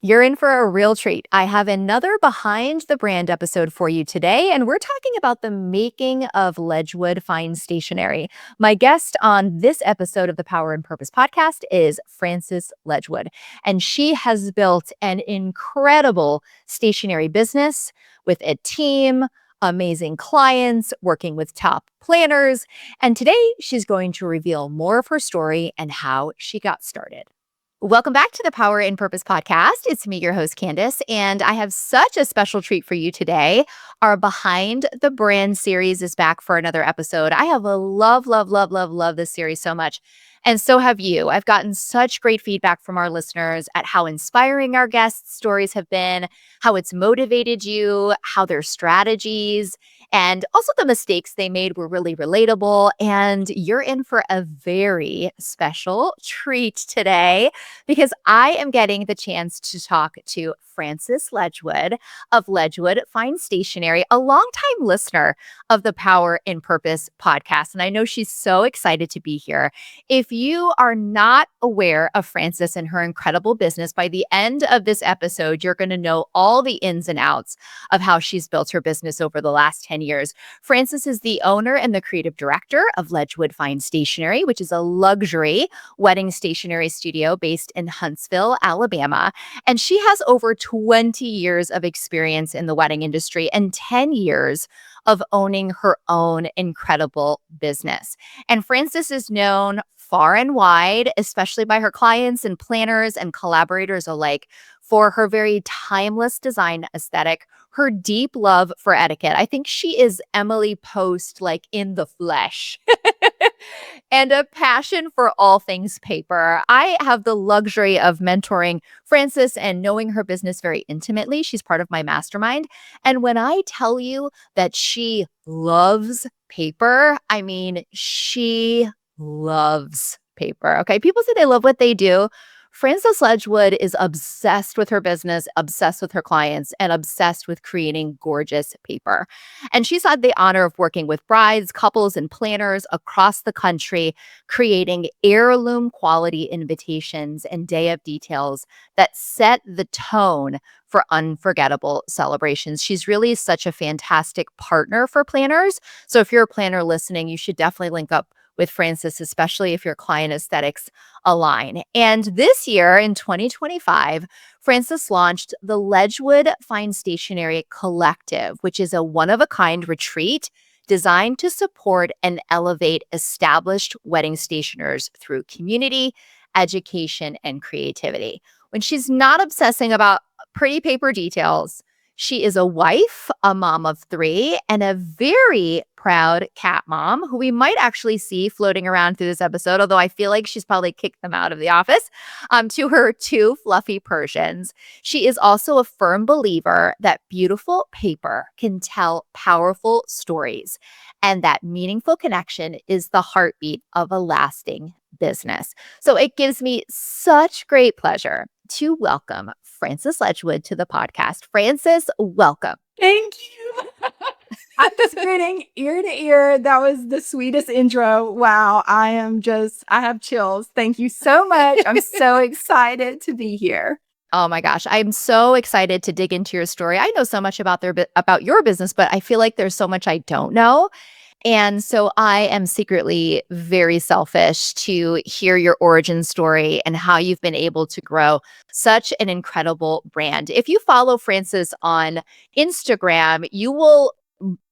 You're in for a real treat. I have another Behind the Brand episode for you today, and we're talking about the making of Ledgewood Fine Stationery. My guest on this episode of the Power and Purpose podcast is Frances Ledgewood, and she has built an incredible stationery business with a team, amazing clients, working with top planners. And today she's going to reveal more of her story and how she got started. Welcome back to the Power and Purpose podcast. It's me, your host, Candice, and I have such a special treat for you today. Our Behind the Brand series is back for another episode. I have a love this series so much. And so have you. I've gotten such great feedback from our listeners at how inspiring our guests' stories have been, how it's motivated you, how their strategies and also the mistakes they made were really relatable. And you're in for a very special treat today because I am getting the chance to talk to Frances Ledgewood of Ledgewood Fine Stationery, a longtime listener of the Power and Purpose podcast. And I know she's so excited to be here. If you are not aware of Frances and her incredible business, by the end of this episode, you're going to know all the ins and outs of how she's built her business over the last 10 years. Frances is the owner and the creative director of Ledgewood Fine Stationery, which is a luxury wedding stationery studio based in Huntsville, Alabama. And she has over 20 years of experience in the wedding industry and 10 years of owning her own incredible business. And Frances is known far and wide, especially by her clients and planners and collaborators alike, for her very timeless design aesthetic, her deep love for etiquette. I think she is Emily Post, like in the flesh. And a passion for all things paper. I have the luxury of mentoring Frances and knowing her business very intimately. She's part of my mastermind. And when I tell you that she loves paper, I mean, she loves paper. Okay. People say they love what they do. Frances Ledgewood is obsessed with her business, obsessed with her clients, and obsessed with creating gorgeous paper. And she's had the honor of working with brides, couples, and planners across the country, creating heirloom-quality invitations and day of details that set the tone for unforgettable celebrations. She's really such a fantastic partner for planners. So if you're a planner listening, you should definitely link up with Frances, especially if your client aesthetics align. And this year in 2025, Frances launched the Ledgewood Fine Stationery Collective, which is a one-of-a-kind retreat designed to support and elevate established wedding stationers through community, education, and creativity. When she's not obsessing about pretty paper details, she is a wife, a mom of three, and a very proud cat mom who we might actually see floating around through this episode, although I feel like she's probably kicked them out of the office, to her two fluffy Persians. She is also a firm believer that beautiful paper can tell powerful stories and that meaningful connection is the heartbeat of a lasting business. So it gives me such great pleasure to welcome Frances Ledgewood to the podcast. Frances, welcome. Thank you. I'm just grinning ear to ear. That was the sweetest intro. Wow. I have chills. Thank you so much. I'm so excited to be here. Oh my gosh, I'm so excited to dig into your story. I know so much about about your business, but I feel like there's so much I don't know. And so I am secretly very selfish to hear your origin story and how you've been able to grow such an incredible brand. If you follow Frances on Instagram, you will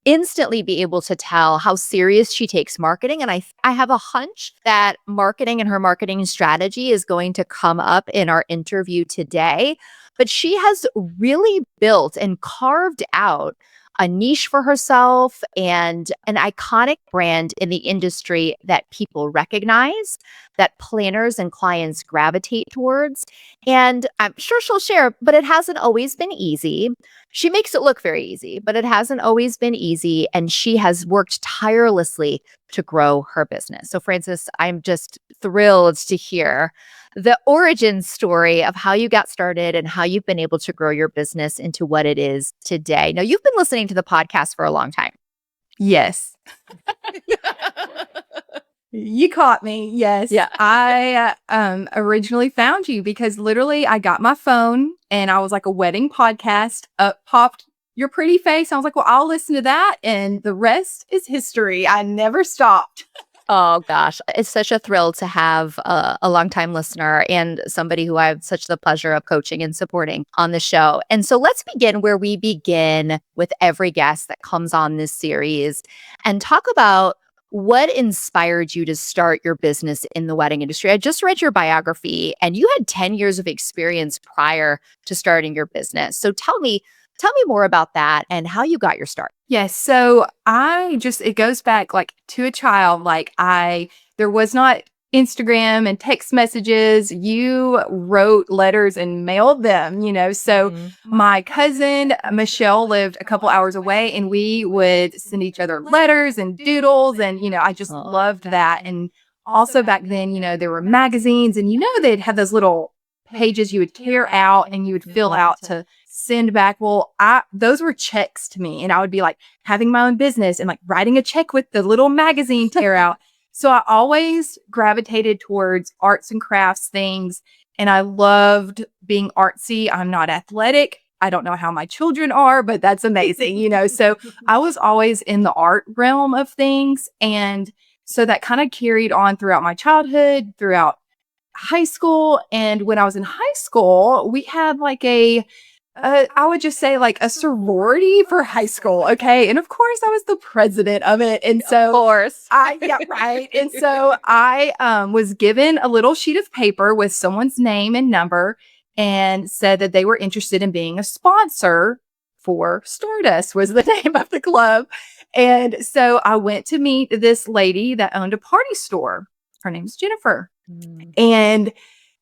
instantly be able to tell how serious she takes marketing. And I have a hunch that marketing and her marketing strategy is going to come up in our interview today. But she has really built and carved out a niche for herself and an iconic brand in the industry that people recognize, that planners and clients gravitate towards. And I'm sure she'll share, but it hasn't always been easy. She makes it look very easy, but it hasn't always been easy. And she has worked tirelessly to grow her business. So, Frances, I'm just thrilled to hear the origin story of how you got started and how you've been able to grow your business into what it is today. Now, you've been listening to the podcast for a long time. Yes. You caught me. Yes. Yeah. I originally found you because literally I got my phone and I was like a wedding podcast up popped your pretty face. I was like, well, I'll listen to that and the rest is history. I never stopped. Oh gosh, it's such a thrill to have a longtime listener and somebody who I have such the pleasure of coaching and supporting on the show. And so let's begin where we begin with every guest that comes on this series and talk about what inspired you to start your business in the wedding industry. I just read your biography and you had 10 years of experience prior to starting your business. So tell me more about that and how you got your start. Yes. So it goes back like to a child. There was not Instagram and text messages. You wrote letters and mailed them, So my cousin Michelle lived a couple hours away and we would send each other letters and doodles. And, I just loved that. And also back then, there were magazines and, they'd have those little pages you would tear out and you would fill out to send back. Well, those were checks to me. And I would be like having my own business and like writing a check with the little magazine tear out. So I always gravitated towards arts and crafts things. And I loved being artsy. I'm not athletic. I don't know how my children are, but that's amazing, So I was always in the art realm of things. And so that kind of carried on throughout my childhood, throughout high school. And when I was in high school, we had like I would just say like a sorority for high school. Okay. And of course I was the president of it. And so Of course. yeah, right. And so I was given a little sheet of paper with someone's name and number and said that they were interested in being a sponsor for Stardust was the name of the club. And so I went to meet this lady that owned a party store. Her name's Jennifer. And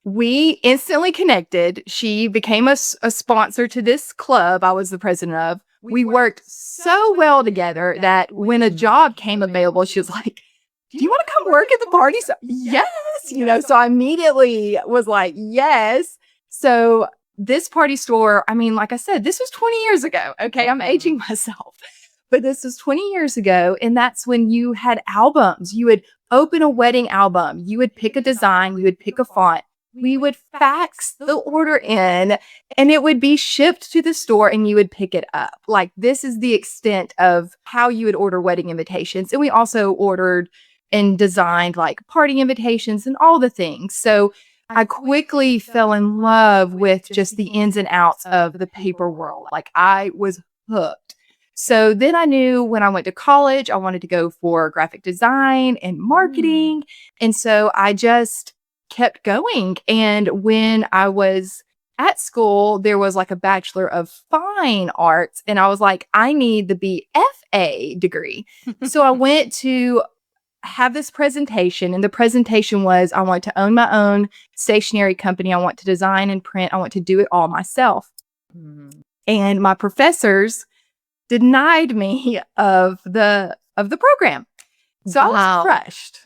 we instantly connected. She became a sponsor to this club I was the president of. We worked so well together that when a job came available, she was like, do you want to come work at the party? So, yes, so I immediately was like, yes. So this party store, I mean, like I said, this was 20 years ago. Okay. I'm aging myself, but this was 20 years ago. And that's when you had albums. You would open a wedding album. You would pick a design. You would pick a font. We would fax the order in and it would be shipped to the store and you would pick it up. Like this is the extent of how you would order wedding invitations. And we also ordered and designed like party invitations and all the things. So I quickly fell in love with just the ins and outs of the paper world. Like I was hooked. So then I knew when I went to college, I wanted to go for graphic design and marketing. And so I just kept going. And when I was at school, there was like a Bachelor of Fine Arts. And I was like, I need the BFA degree. So I went to have this presentation. And the presentation was, I want to own my own stationery company. I want to design and print. I want to do it all myself. And my professors denied me of the program. So I was crushed.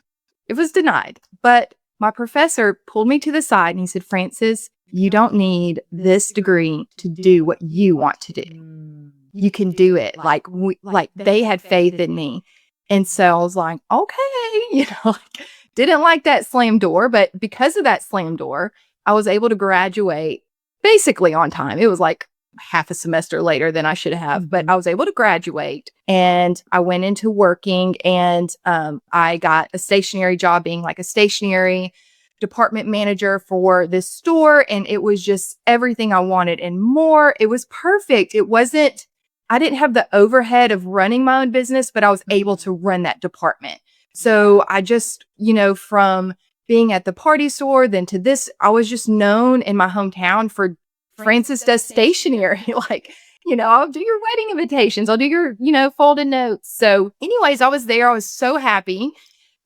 It was denied. But my professor pulled me to the side and he said, Frances, you don't need this degree to do what you want to do. You can do it. Like they had faith in me. And so I was like, okay, didn't like that slam door, but because of that slam door, I was able to graduate basically on time. It was like half a semester later than I should have, but I was able to graduate and I went into working and I got a stationery job being like a stationery department manager for this store. And it was just everything I wanted and more. It was perfect. I didn't have the overhead of running my own business, but I was able to run that department. So I just, from being at the party store, then to this, I was just known in my hometown for Frances does stationery. I'll do your wedding invitations. I'll do your, folded notes. So anyways, I was there. I was so happy.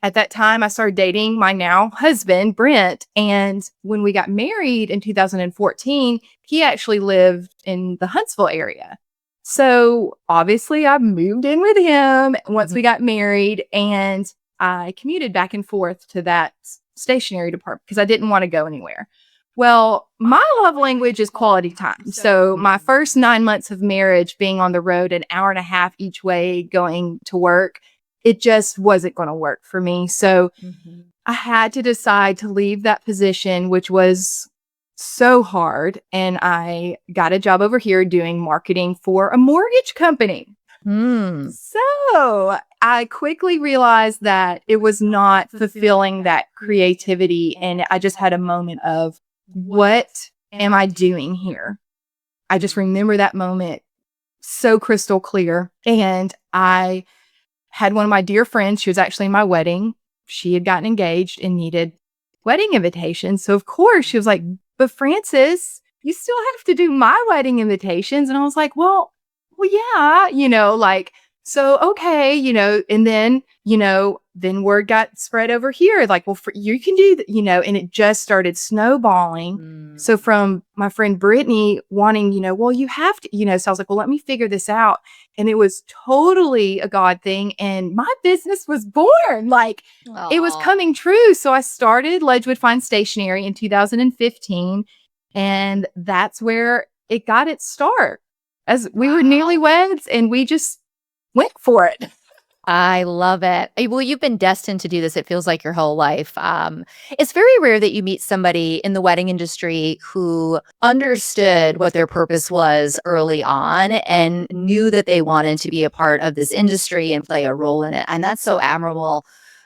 At that time, I started dating my now husband, Brent. And when we got married in 2014, he actually lived in the Huntsville area. So obviously I moved in with him once we got married and I commuted back and forth to that stationery department because I didn't want to go anywhere. Well, my love language is quality time. So my first 9 months of marriage being on the road, an hour and a half each way going to work, it just wasn't going to work for me. So Mm-hmm. I had to decide to leave that position, which was so hard. And I got a job over here doing marketing for a mortgage company. Mm. So I quickly realized that it was not fulfilling that creativity. And I just had a moment of, what am I doing here? I just remember that moment so crystal clear. And I had one of my dear friends, she was actually in my wedding. She had gotten engaged and needed wedding invitations. So of course she was like, but Frances, you still have to do my wedding invitations. And I was like, well, yeah, so, okay, and then, then word got spread over here. Like, well, you can do that, and it just started snowballing. So from my friend Brittany wanting, well, you have to, so I was like, well, let me figure this out. And it was totally a God thing. And my business was born. Like, it was Aw. coming true. So I started Ledgewood Fine Stationery in 2015. And that's where it got its start. As we were newlyweds and we just went for it. I love it. Well, you've been destined to do this, it feels like, your whole life. It's very rare that you meet somebody in the wedding industry who understood what their purpose was early on and knew that they wanted to be a part of this industry and play a role in it. And that's so admirable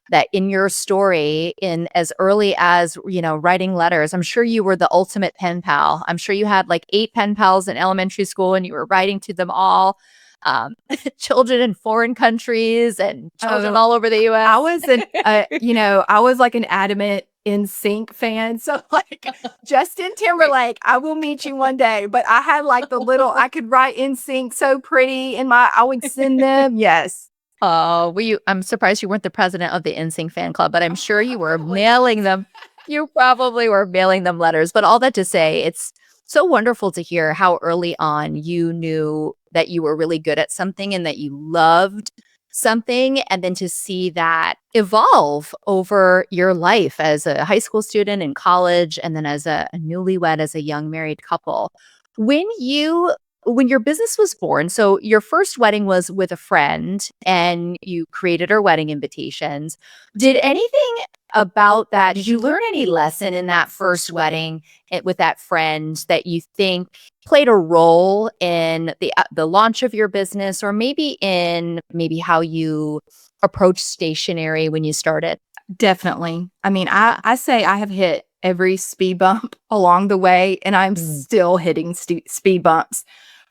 that in your story, in as early as, writing letters, I'm sure you were the ultimate pen pal. I'm sure you had like 8 pen pals in elementary school and you were writing to them all. um, children in foreign countries and children all over the US. I was like an adamant NSYNC fan. So like Justin Timberlake, I will meet you one day. But I had like I could write NSYNC so pretty I would send them. Yes. Oh, I'm surprised you weren't the president of the NSYNC fan club, but I'm sure you were mailing them. You probably were mailing them letters. But all that to say, it's so wonderful to hear how early on you knew that you were really good at something and that you loved something, and then to see that evolve over your life as a high school student in college, and then as a newlywed, as a young married couple. When your business was born, so your first wedding was with a friend and you created her wedding invitations. Did anything about that, did you learn any lesson in that first wedding with that friend that you think played a role in the launch of your business, or maybe in how you approach stationery when you started? Definitely. I mean, I say I have hit every speed bump along the way, and I'm still hitting speed bumps.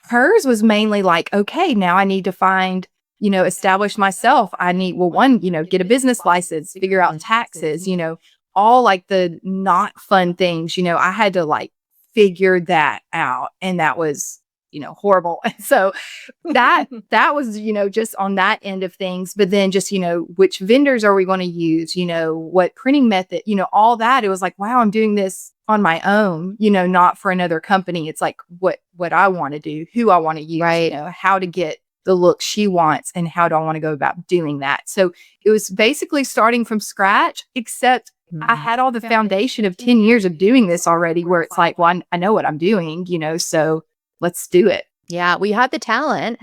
Hers was mainly like, okay, now I need to find, establish myself. I need, well, one, get a business license, figure out taxes, all like the not fun things, I had to like figure that out. And that was, horrible. And so that was, just on that end of things. But then just, which vendors are we going to use? What printing method, all that. It was like, wow, I'm doing this on my own, not for another company. It's like what I want to do, who I want to use, Right. how to get the look she wants and how do I want to go about doing that. So it was basically starting from scratch, except I had all the foundation of 10 years of doing this already, where it's like, well, I know what I'm doing, so let's do it. Yeah, we had the talent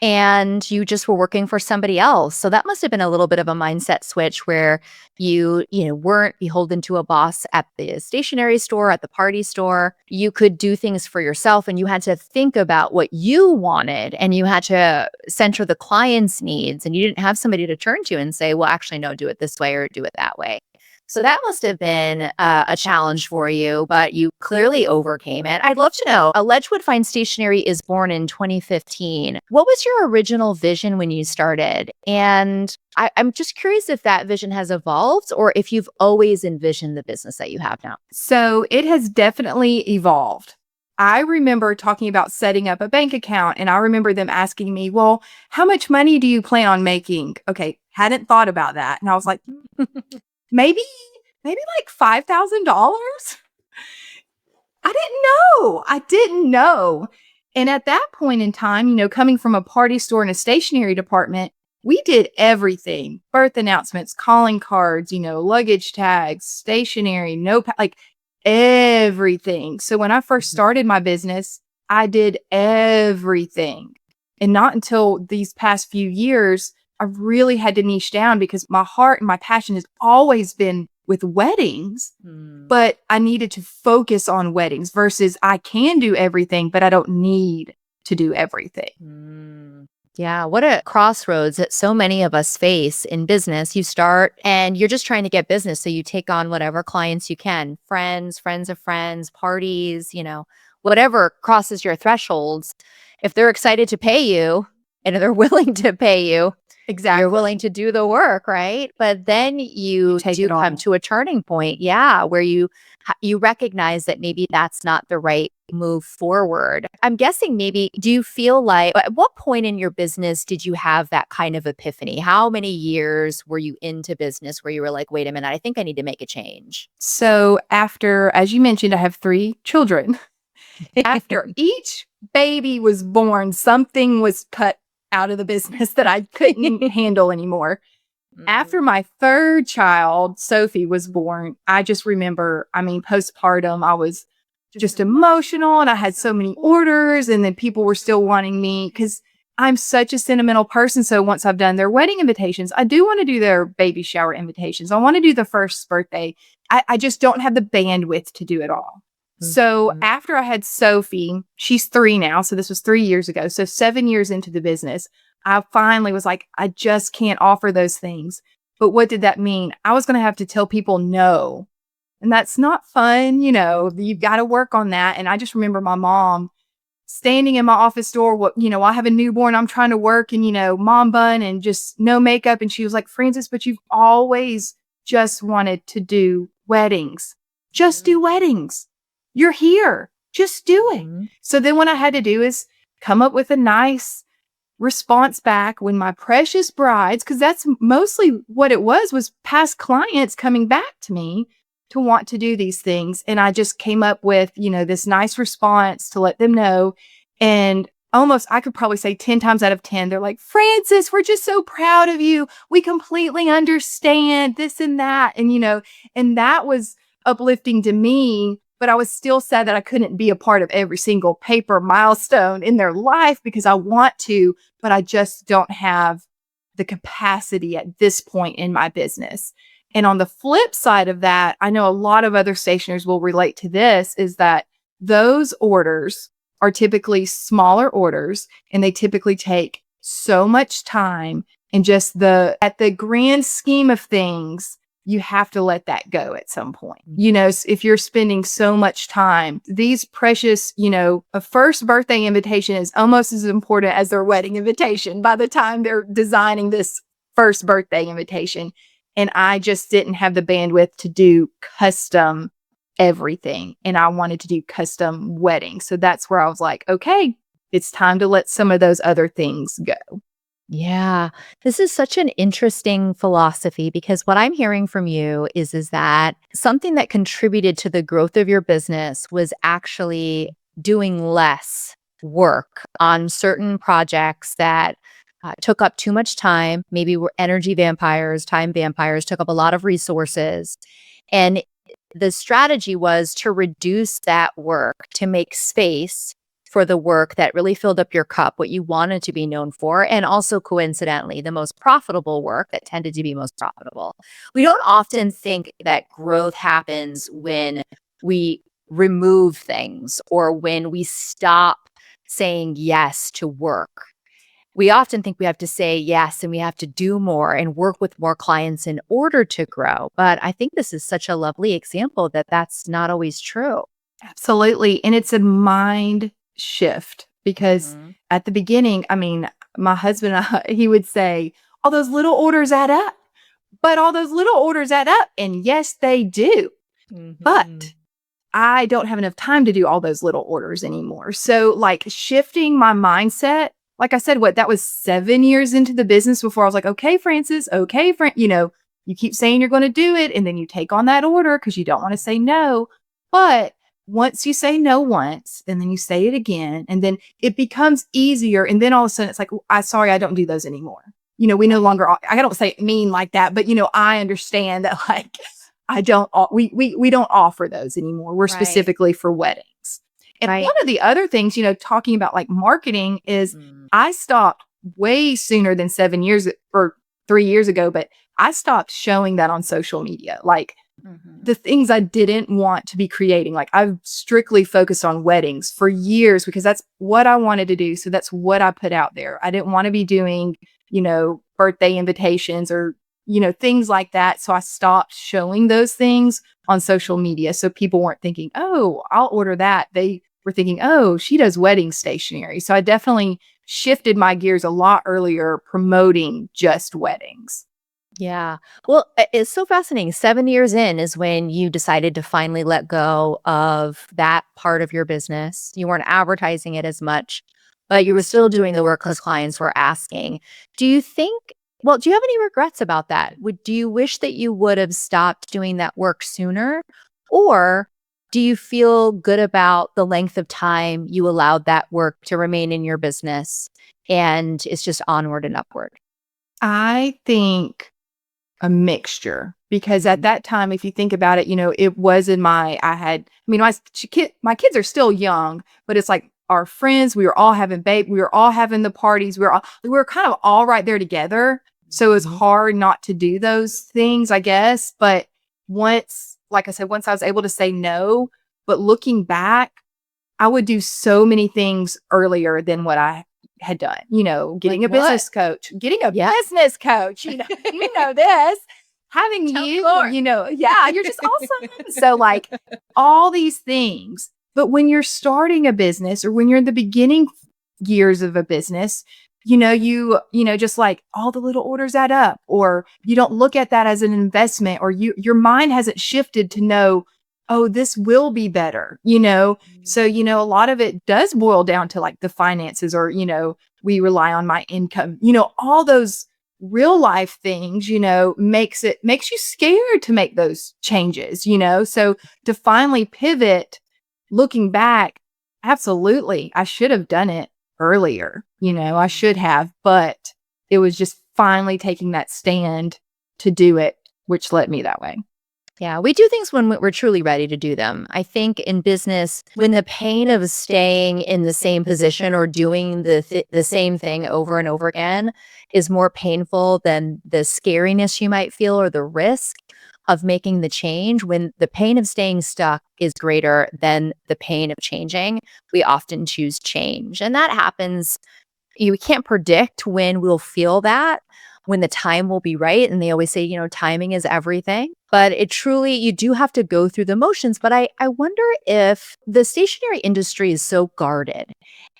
and you just were working for somebody else. So that must have been a little bit of a mindset switch where you weren't beholden to a boss at the stationery store, at the party store. You could do things for yourself and you had to think about what you wanted and you had to center the client's needs, and you didn't have somebody to turn to and say, well, actually, no, do it this way or do it that way. So that must have been a challenge for you, but you clearly overcame it. I'd love to know, Ledgewood Fine Stationery is born in 2015. What was your original vision when you started? And I'm just curious if that vision has evolved or if you've always envisioned the business that you have now. So it has definitely evolved. I remember talking about setting up a bank account, and I remember them asking me, well, how much money do you plan on making? Okay, hadn't thought about that. And I was like, maybe like $5,000. I didn't know. And at that point in time, coming from a party store and a stationery department, we did everything: birth announcements, calling cards, luggage tags, stationery, like everything. So when I first started my business, I did everything. And not until these past few years, I I really had to niche down because my heart and my passion has always been with weddings, but I needed to focus on weddings versus I can do everything, but I don't need to do everything. Yeah, what a crossroads that so many of us face in business. You start and you're just trying to get business. So you take on whatever clients you can, friends, friends of friends, parties, whatever crosses your thresholds. If they're excited to pay you and they're willing to pay you, Exactly. you're willing to do the work, right? But then you take do it come on. to a turning point, where you recognize that maybe that's not the right move forward. I'm guessing maybe, do you feel like, at what point in your business did you have that kind of epiphany? How many years were you into business where you were like, wait a minute, I think I need to make a change? So after, as you mentioned, I have 3 children. After each baby was born, something was cut out of the business that I couldn't handle anymore. After my 3rd child, Sophie, was born, I just remember, postpartum, I was just emotional and I had so many orders and then people were still wanting me because I'm such a sentimental person. So once I've done their wedding invitations, I do want to do their baby shower invitations. I want to do the first birthday. I just don't have the bandwidth to do it all. So after I had Sophie, she's 3 now. So this was 3 years ago. So 7 years into the business, I finally was like, I just can't offer those things. But what did that mean? I was going to have to tell people no. And that's not fun. You've got to work on that. And I just remember my mom standing in my office door. I have a newborn. I'm trying to work and, mom bun and just no makeup. And she was like, Frances, but you've always just wanted to do weddings. Just do weddings. You're here. Just do it. So then what I had to do is come up with a nice response back when my precious brides, because that's mostly what it was past clients coming back to me to want to do these things. And I just came up with, this nice response to let them know. And almost, I could probably say 10 times out of 10, they're like, Frances, we're just so proud of you. We completely understand this and that. And that was uplifting to me. But I was still sad that I couldn't be a part of every single paper milestone in their life because I want to, but I just don't have the capacity at this point in my business. And on the flip side of that, I know a lot of other stationers will relate to this, is that those orders are typically smaller orders and they typically take so much time, and just at the grand scheme of things, you have to let that go at some point. If you're spending so much time, these precious, a first birthday invitation is almost as important as their wedding invitation by the time they're designing this first birthday invitation. And I just didn't have the bandwidth to do custom everything. And I wanted to do custom weddings. So that's where I was like, okay, it's time to let some of those other things go. Yeah, this is such an interesting philosophy because what I'm hearing from you is that something that contributed to the growth of your business was actually doing less work on certain projects that took up too much time, maybe were energy vampires, time vampires, took up a lot of resources. And the strategy was to reduce that work, to make space for the work that really filled up your cup, what you wanted to be known for, and also coincidentally, the most profitable work that tended to be most profitable. We don't often think that growth happens when we remove things or when we stop saying yes to work. We often think we have to say yes and we have to do more and work with more clients in order to grow. But I think this is such a lovely example that that's not always true. Absolutely. And it's a mind shift because at the beginning, my husband, he would say, all those little orders add up, but all those little orders add up. And yes, they do. But I don't have enough time to do all those little orders anymore. So shifting my mindset, like I said, that was 7 years into the business before I was like, okay, Frances, okay, you keep saying you're going to do it. And then you take on that order because you don't want to say no. But once you say no once, and then you say it again, and then it becomes easier. And then all of a sudden it's like, sorry, I don't do those anymore. We no longer, I don't say it mean like that, but I understand that we don't offer those anymore. We're specifically for weddings. And one of the other things, talking about marketing is I stopped way sooner than 7 years or 3 years ago, but I stopped showing that on social media. Like Mhm. the things I didn't want to be creating. Like I've strictly focused on weddings for years because that's what I wanted to do. So that's what I put out there. I didn't want to be doing, birthday invitations or, things like that. So I stopped showing those things on social media. So people weren't thinking, oh, I'll order that. They were thinking, oh, she does wedding stationery. So I definitely shifted my gears a lot earlier promoting just weddings. Yeah. Well, it's so fascinating. 7 years in is when you decided to finally let go of that part of your business. You weren't advertising it as much, but you were still doing the work because clients were asking. Do you think do you have any regrets about that? Do you wish that you would have stopped doing that work sooner? Or do you feel good about the length of time you allowed that work to remain in your business and it's just onward and upward? I think a mixture because at Mhm. that time, if you think about it, it was in my, I had, I mean, my kids are still young, but it's like our friends, we were all having we were all having the parties. We were kind of all right there together. So it was hard not to do those things, I guess. But like I said, once I was able to say no, but looking back, I would do so many things earlier than what I had done, Like getting a what? getting a Yeah. business coach, you know this, having Tell me you, more. yeah, you're just awesome. So like all these things. But when you're starting a business or when you're in the beginning years of a business, just like all the little orders add up, or you don't look at that as an investment, or your mind hasn't shifted to know, oh, this will be better. So, a lot of it does boil down to like the finances or, we rely on my income, all those real life things, makes you scared to make those changes. So to finally pivot, looking back, absolutely, I should have done it earlier. I should have, but it was just finally taking that stand to do it, which led me that way. Yeah, we do things when we're truly ready to do them. I think in business, when the pain of staying in the same position or doing the same thing over and over again is more painful than the scariness you might feel or the risk of making the change, when the pain of staying stuck is greater than the pain of changing, we often choose change. And that happens. You can't predict when we'll feel that, when the time will be right. And they always say, timing is everything. But it truly, you do have to go through the motions. But I wonder if the stationery industry is so guarded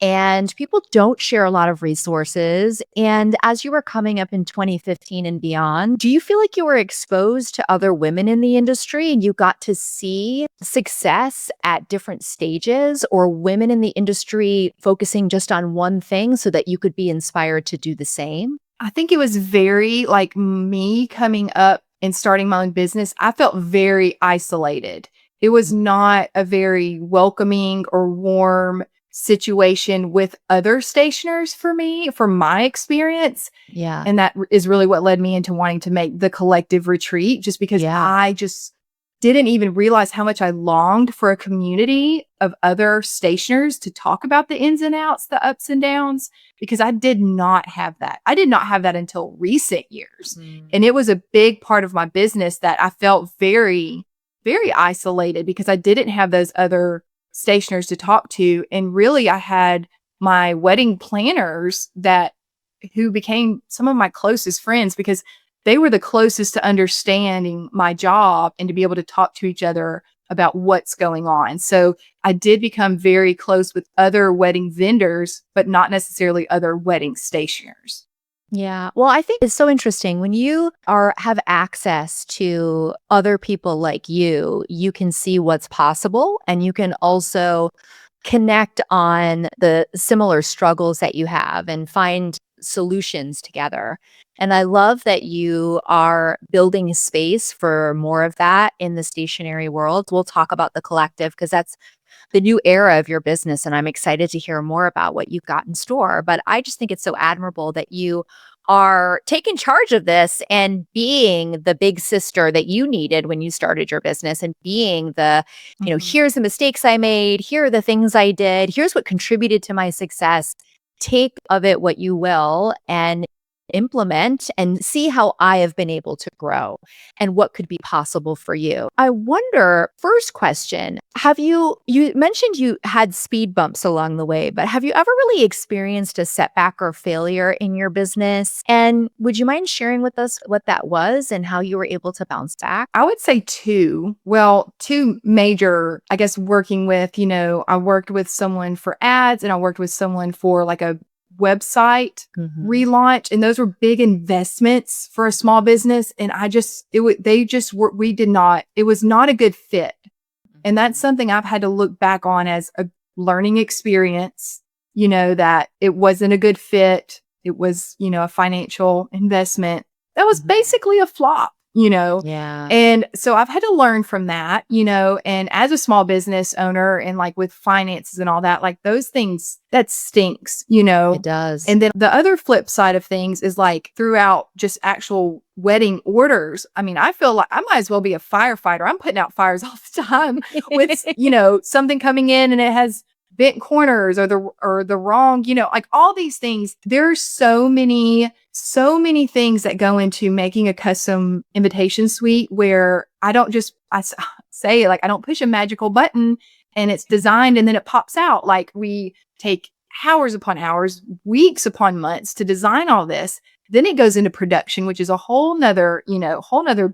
and people don't share a lot of resources. And as you were coming up in 2015 and beyond, do you feel like you were exposed to other women in the industry and you got to see success at different stages, or women in the industry focusing just on one thing so that you could be inspired to do the same? I think it was very like me coming up and starting my own business. I felt very isolated. It was not a very welcoming or warm situation with other stationers for me, from my experience. Yeah. And that is really what led me into wanting to make the collective retreat, just because Yeah. I just didn't even realize how much I longed for a community of other stationers to talk about the ins and outs, the ups and downs, because I did not have that. I did not have that until recent years. Mm. And it was a big part of my business that I felt very, very isolated because I didn't have those other stationers to talk to. And really, I had my wedding planners who became some of my closest friends because they were the closest to understanding my job and to be able to talk to each other about what's going on. So I did become very close with other wedding vendors, but not necessarily other wedding stationers. Yeah. Well, I think it's so interesting when you have access to other people like you can see what's possible and you can also connect on the similar struggles that you have and find solutions together. And I love that you are building space for more of that in the stationary world. We'll talk about the collective because that's the new era of your business. And I'm excited to hear more about what you've got in store. But I just think it's so admirable that you are taking charge of this and being the big sister that you needed when you started your business, and being Mhm. here's the mistakes I made, here are the things I did, here's what contributed to my success. take of it what you will and implement and see how I have been able to grow and what could be possible for you. I wonder, first question, you mentioned you had speed bumps along the way, but have you ever really experienced a setback or failure in your business? And would you mind sharing with us what that was and how you were able to bounce back? I would say two. Well, two major, I guess, working with, I worked with someone for ads and I worked with someone for like a website Mhm. relaunch. And those were big investments for a small business. And it was not a good fit. And that's something I've had to look back on as a learning experience, that it wasn't a good fit. It was, a financial investment that was Mhm. basically a flop. Yeah. And so I've had to learn from that, and as a small business owner and like with finances and all that, like those things, that stinks. It does. And then the other flip side of things is like throughout just actual wedding orders. I mean, I feel like I might as well be a firefighter. I'm putting out fires all the time with, something coming in and it has bent corners or the wrong, like all these things. There's so many things that go into making a custom invitation suite where say like I don't push a magical button and it's designed and then it pops out. Like we take hours upon hours, weeks upon months to design all this. Then it goes into production, which is a whole nother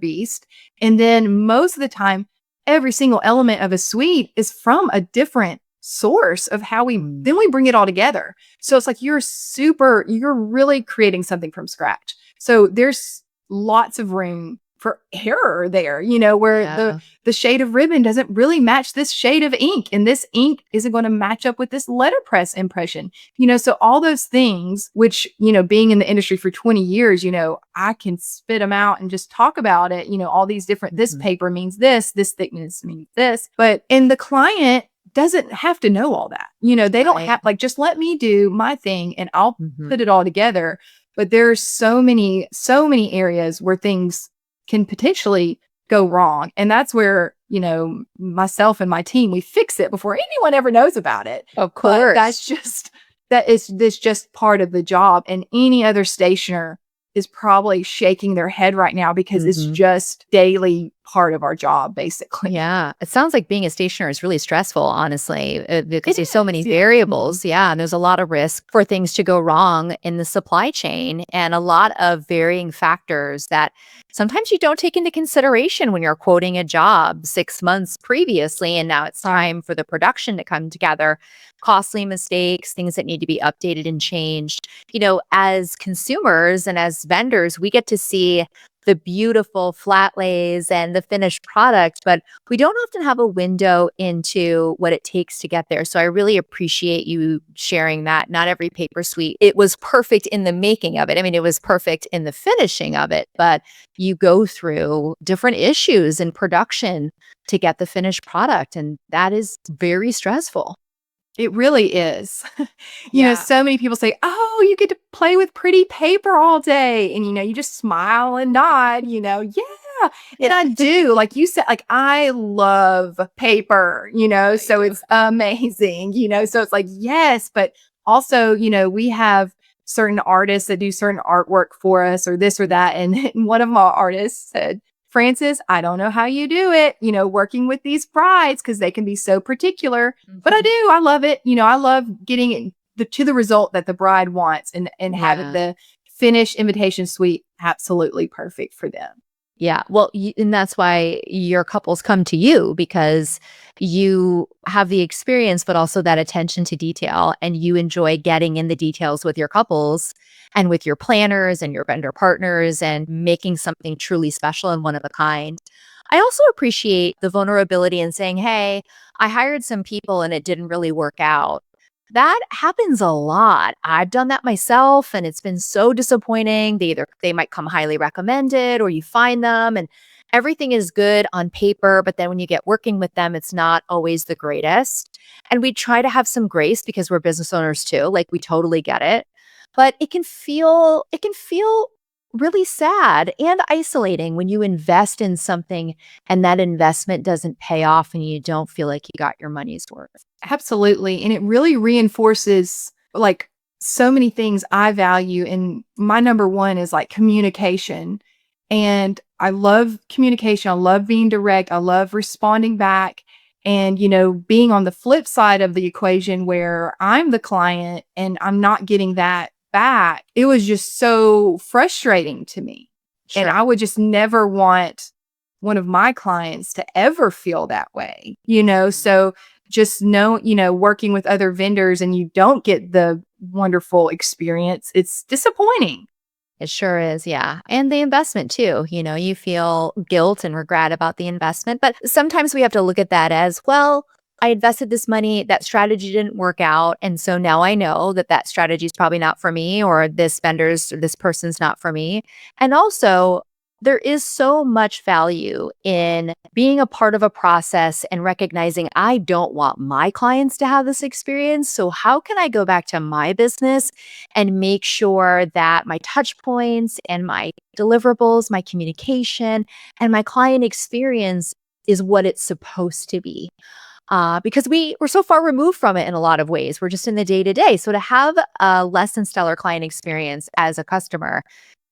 beast. And then most of the time, every single element of a suite is from a different source of Mm. then we bring it all together. So it's like you're really creating something from scratch. So there's lots of room for error there, where Yeah. the shade of ribbon doesn't really match this shade of ink, and this ink isn't going to match up with this letterpress impression. So all those things, which, being in the industry for 20 years, I can spit them out and just talk about it, all these different, this Mhm. paper means this thickness means this. And the client doesn't have to know all that. They don't Right. have, like, just let me do my thing and I'll Mhm. put it all together. But there's so many areas where things can potentially go wrong. And that's where, myself and my team, we fix it before anyone ever knows about it. Of But course. this just part of the job. And any other stationer is probably shaking their head right now because it's Mhm. just daily part of our job, basically. Yeah, it sounds like being a stationer is really stressful, honestly, because It there's so many is, yeah. Mhm. variables. Yeah, and there's a lot of risk for things to go wrong in the supply chain and a lot of varying factors that sometimes you don't take into consideration when you're quoting a job 6 months previously, and now it's time for the production to come together. Costly mistakes, things that need to be updated and changed. As consumers and as vendors, we get to see the beautiful flat lays and the finished product, but we don't often have a window into what it takes to get there. So I really appreciate you sharing that. Not every paper suite, it was perfect in the making of it. I mean, it was perfect in the finishing of it, but you go through different issues in production to get the finished product. And that is very stressful. It really is. Yeah. So many people say, "Oh, you get to play with pretty paper all day." And, you just smile and nod, yeah. And I do. Like you said, like I love paper, so it's amazing, so it's like, yes, but also, we have certain artists that do certain artwork for us or this or that. And one of my artists said, "Francis, I don't know how you do it, working with these brides because they can be so particular, but I Mhm. do. I love it. I love getting it to the result that the bride wants and having Yeah. the finished invitation suite absolutely perfect for them." Yeah. Well, and that's why your couples come to you because you have the experience, but also that attention to detail. And you enjoy getting in the details with your couples and with your planners and your vendor partners and making something truly special and one of a kind. I also appreciate the vulnerability in saying, hey, I hired some people and it didn't really work out. That happens a lot. I've done that myself and it's been so disappointing. They might come highly recommended or you find them and everything is good on paper, but then when you get working with them, it's not always the greatest. And we try to have some grace because we're business owners too. Like we totally get it. But it can feel really sad and isolating when you invest in something and that investment doesn't pay off and you don't feel like you got your money's worth. Absolutely. And it really reinforces like so many things I value. And my number one is like communication. And I love communication. I love being direct. I love responding back. And, being on the flip side of the equation where I'm the client and I'm not getting that back, it was just so frustrating to me. And Sure. I would just never want one of my clients to ever feel that way, So just working with other vendors and you don't get the wonderful experience, it's disappointing. It sure is, yeah. And the investment too. You feel guilt and regret about the investment, but sometimes we have to look at that as, well, I invested this money, that strategy didn't work out. And so now I know that that strategy is probably not for me, or this person's not for me. And also, there is so much value in being a part of a process and recognizing I don't want my clients to have this experience. So, how can I go back to my business and make sure that my touch points and my deliverables, my communication, and my client experience is what it's supposed to be? Because we're so far removed from it in a lot of ways. We're just in the day to day. So to have a less than stellar client experience as a customer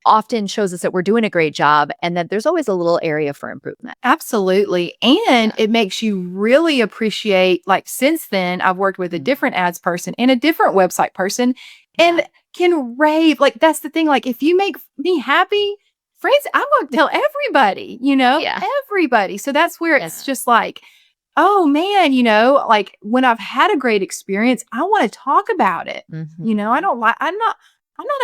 often shows us that we're doing a great job and that there's always a little area for improvement. Absolutely. And Yeah. it makes you really appreciate, like, since then, I've worked with a Mhm. different ads person and a different website person Yeah. and can rave. Like, that's the thing. Like, if you make me happy, friends, I want to tell everybody, Yeah. everybody. So that's where it's Yeah. just like, oh man, like when I've had a great experience, I want to talk about it. I Mhm. don't like, I'm not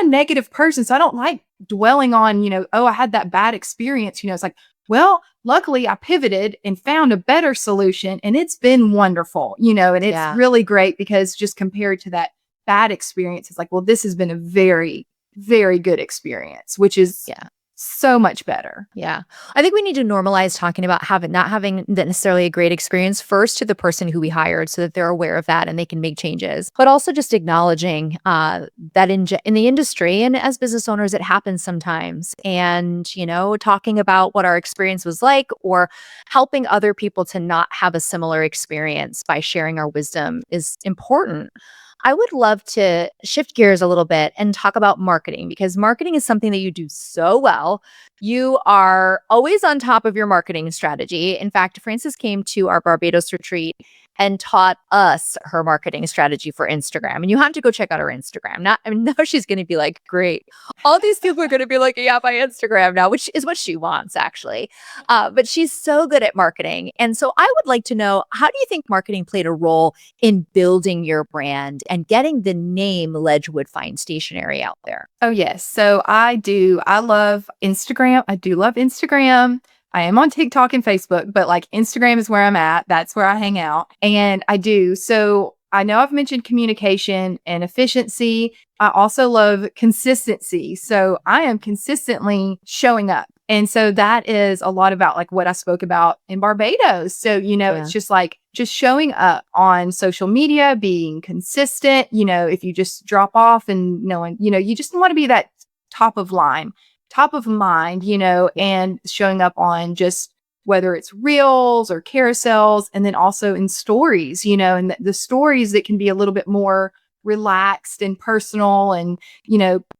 a negative person. So I don't like dwelling on, oh, I had that bad experience. It's like, well, luckily I pivoted and found a better solution and it's been wonderful, and it's Yeah. really great because just compared to that bad experience, it's like, well, this has been a very, very good experience, which is Yeah. so much better. Yeah. I think we need to normalize talking about not having necessarily a great experience first to the person who we hired so that they're aware of that and they can make changes. But also just acknowledging that in the industry and as business owners, it happens sometimes. And, talking about what our experience was like or helping other people to not have a similar experience by sharing our wisdom is important. I would love to shift gears a little bit and talk about marketing because marketing is something that you do so well. You are always on top of your marketing strategy. In fact, Frances came to our Barbados retreat and taught us her marketing strategy for Instagram. And you have to go check out her Instagram. Now she's going to be like, great. All these people are going to be looking at my Instagram now, which is what she wants, actually. But she's so good at marketing. And so I would like to know, how do you think marketing played a role in building your brand and getting the name Ledgewood Fine Stationery out there? Oh, yes. So I do. I love Instagram. I do love Instagram. I am on TikTok and Facebook, but like Instagram is where I'm at. That's where I hang out. And I do. So I know I've mentioned communication and efficiency. I also love consistency. So I am consistently showing up. And so that is a lot about like what I spoke about in Barbados. So, it's Yeah. just like just showing up on social media, being consistent. If you just drop off and knowing, you just want to be that top of line, top of mind, and showing up on just whether it's reels or carousels, and then also in stories, and the stories that can be a little bit more relaxed and personal and,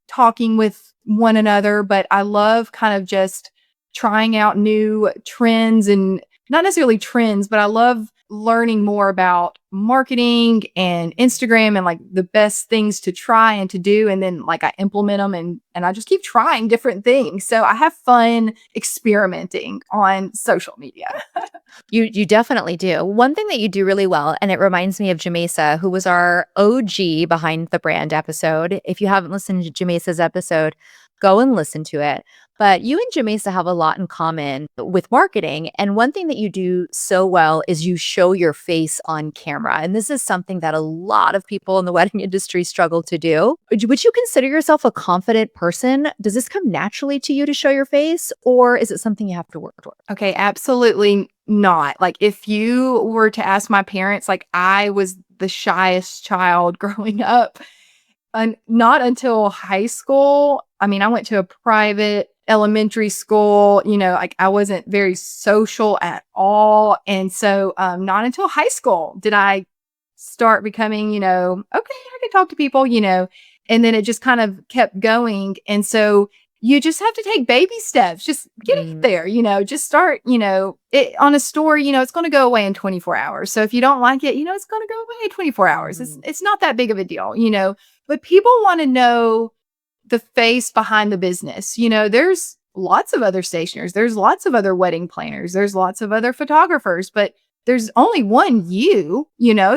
talking with one another. But I love kind of just trying out new trends and not necessarily trends, but I love learning more about marketing and Instagram and like the best things to try and to do. And then like I implement them and I just keep trying different things. So I have fun experimenting on social media. You definitely do. One thing that you do really well, and it reminds me of Jamesa, who was our OG behind the brand episode. If you haven't listened to Jamesa's episode, go and listen to it. But you and Jamesa have a lot in common with marketing. And one thing that you do so well is you show your face on camera. And this is something that a lot of people in the wedding industry struggle to do. Would you consider yourself a confident person? Does this come naturally to you to show your face, or is it something you have to work toward? Okay, absolutely not. Like if you were to ask my parents, like I was the shyest child growing up. And not until high school. I mean, I went to a private elementary school, like I wasn't very social at all. And so not until high school did I start becoming, okay, I can talk to people, And then it just kind of kept going. And so you just have to take baby steps. Just get it Mm. there, just start, it on a store, it's going to go away in 24 hours. So if you don't like it, it's going to go away in 24 hours. Mhm. It's not that big of a deal, but people want to know the face behind the business. There's lots of other stationers, there's lots of other wedding planners, there's lots of other photographers, but there's only one you.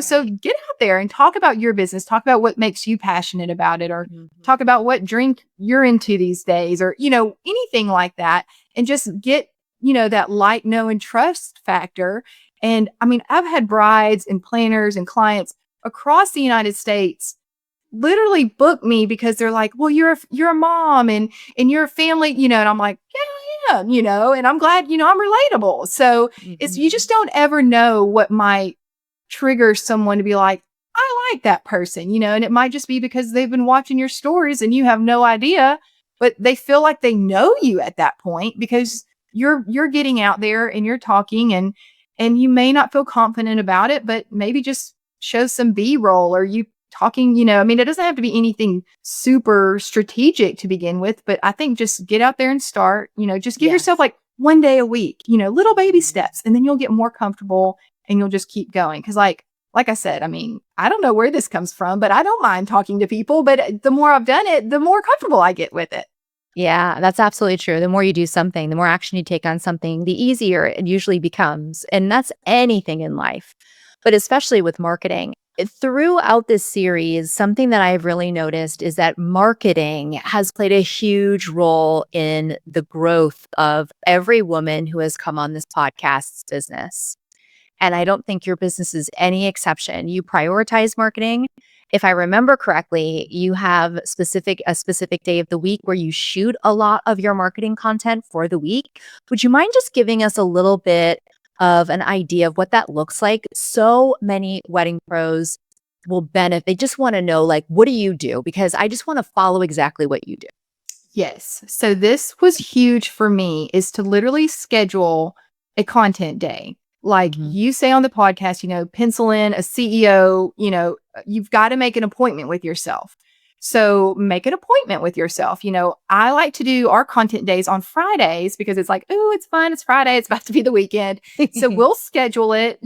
So Right. get out there and talk about your business, talk about what makes you passionate about it, or Mhm. talk about what drink you're into these days, or, anything like that. And just get, that like, know, and trust factor. And I mean, I've had brides and planners and clients across the United States literally book me because they're like, "Well, you're a mom and you're a family," and I'm like, "Yeah, I am," and I'm glad, I'm relatable. So it's you Mhm. just don't ever know what might trigger someone to be like, "I like that person," and it might just be because they've been watching your stories and you have no idea, but they feel like they know you at that point because you're getting out there and you're talking, and you may not feel confident about it, but maybe just show some B-roll, or you talking, I mean, it doesn't have to be anything super strategic to begin with, but I think just get out there and start, just give yourself Yes. like one day a week, little baby Mhm. steps, and then you'll get more comfortable and you'll just keep going. Cause like I said, I mean, I don't know where this comes from, but I don't mind talking to people, but the more I've done it, the more comfortable I get with it. Yeah, that's absolutely true. The more you do something, the more action you take on something, the easier it usually becomes. And that's anything in life, but especially with marketing. Throughout this series, something that I've really noticed is that marketing has played a huge role in the growth of every woman who has come on this podcast's business. And I don't think your business is any exception. You prioritize marketing. If I remember correctly, you have a specific day of the week where you shoot a lot of your marketing content for the week. Would you mind just giving us a little bit of an idea of what that looks like? So many wedding pros will benefit. They just want to know, like, what do you do? Because I just want to follow exactly what you do. Yes. So this was huge for me, is to literally schedule a content day. Like Mhm. you say on the podcast, pencil in a CEO, you've got to make an appointment with yourself. So make an appointment with yourself. I like to do our content days on Fridays because it's like, oh, it's fun. It's Friday. It's about to be the weekend. So we'll schedule it,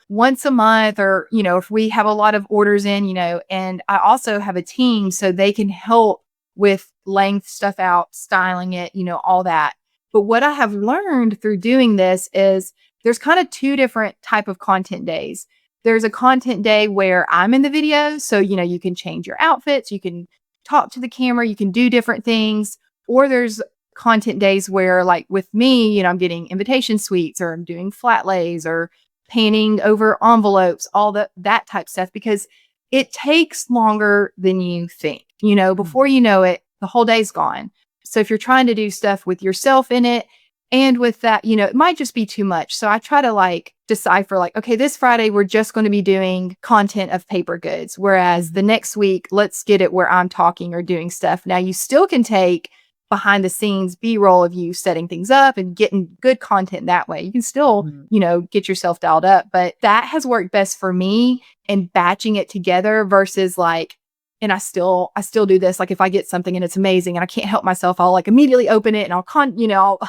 once a month, or, if we have a lot of orders in, and I also have a team so they can help with laying stuff out, styling it, all that. But what I have learned through doing this is there's kind of two different type of content days. There's a content day where I'm in the video. So, you can change your outfits, you can talk to the camera, you can do different things. Or there's content days where, like with me, I'm getting invitation suites, or I'm doing flat lays, or painting over envelopes, all that type stuff, because it takes longer than you think. Before Mhm. you know it, the whole day's gone. So if you're trying to do stuff with yourself in it, and with that, it might just be too much. So I try to like decipher, like, okay, this Friday, we're just going to be doing content of paper goods. Whereas the Mhm. next week, let's get it where I'm talking or doing stuff. Now, you still can take behind the scenes B-roll of you setting things up and getting good content that way. You can still, Mhm. get yourself dialed up, but that has worked best for me, and batching it together versus like, and I still do this. Like if I get something and it's amazing and I can't help myself, I'll like immediately open it and I'll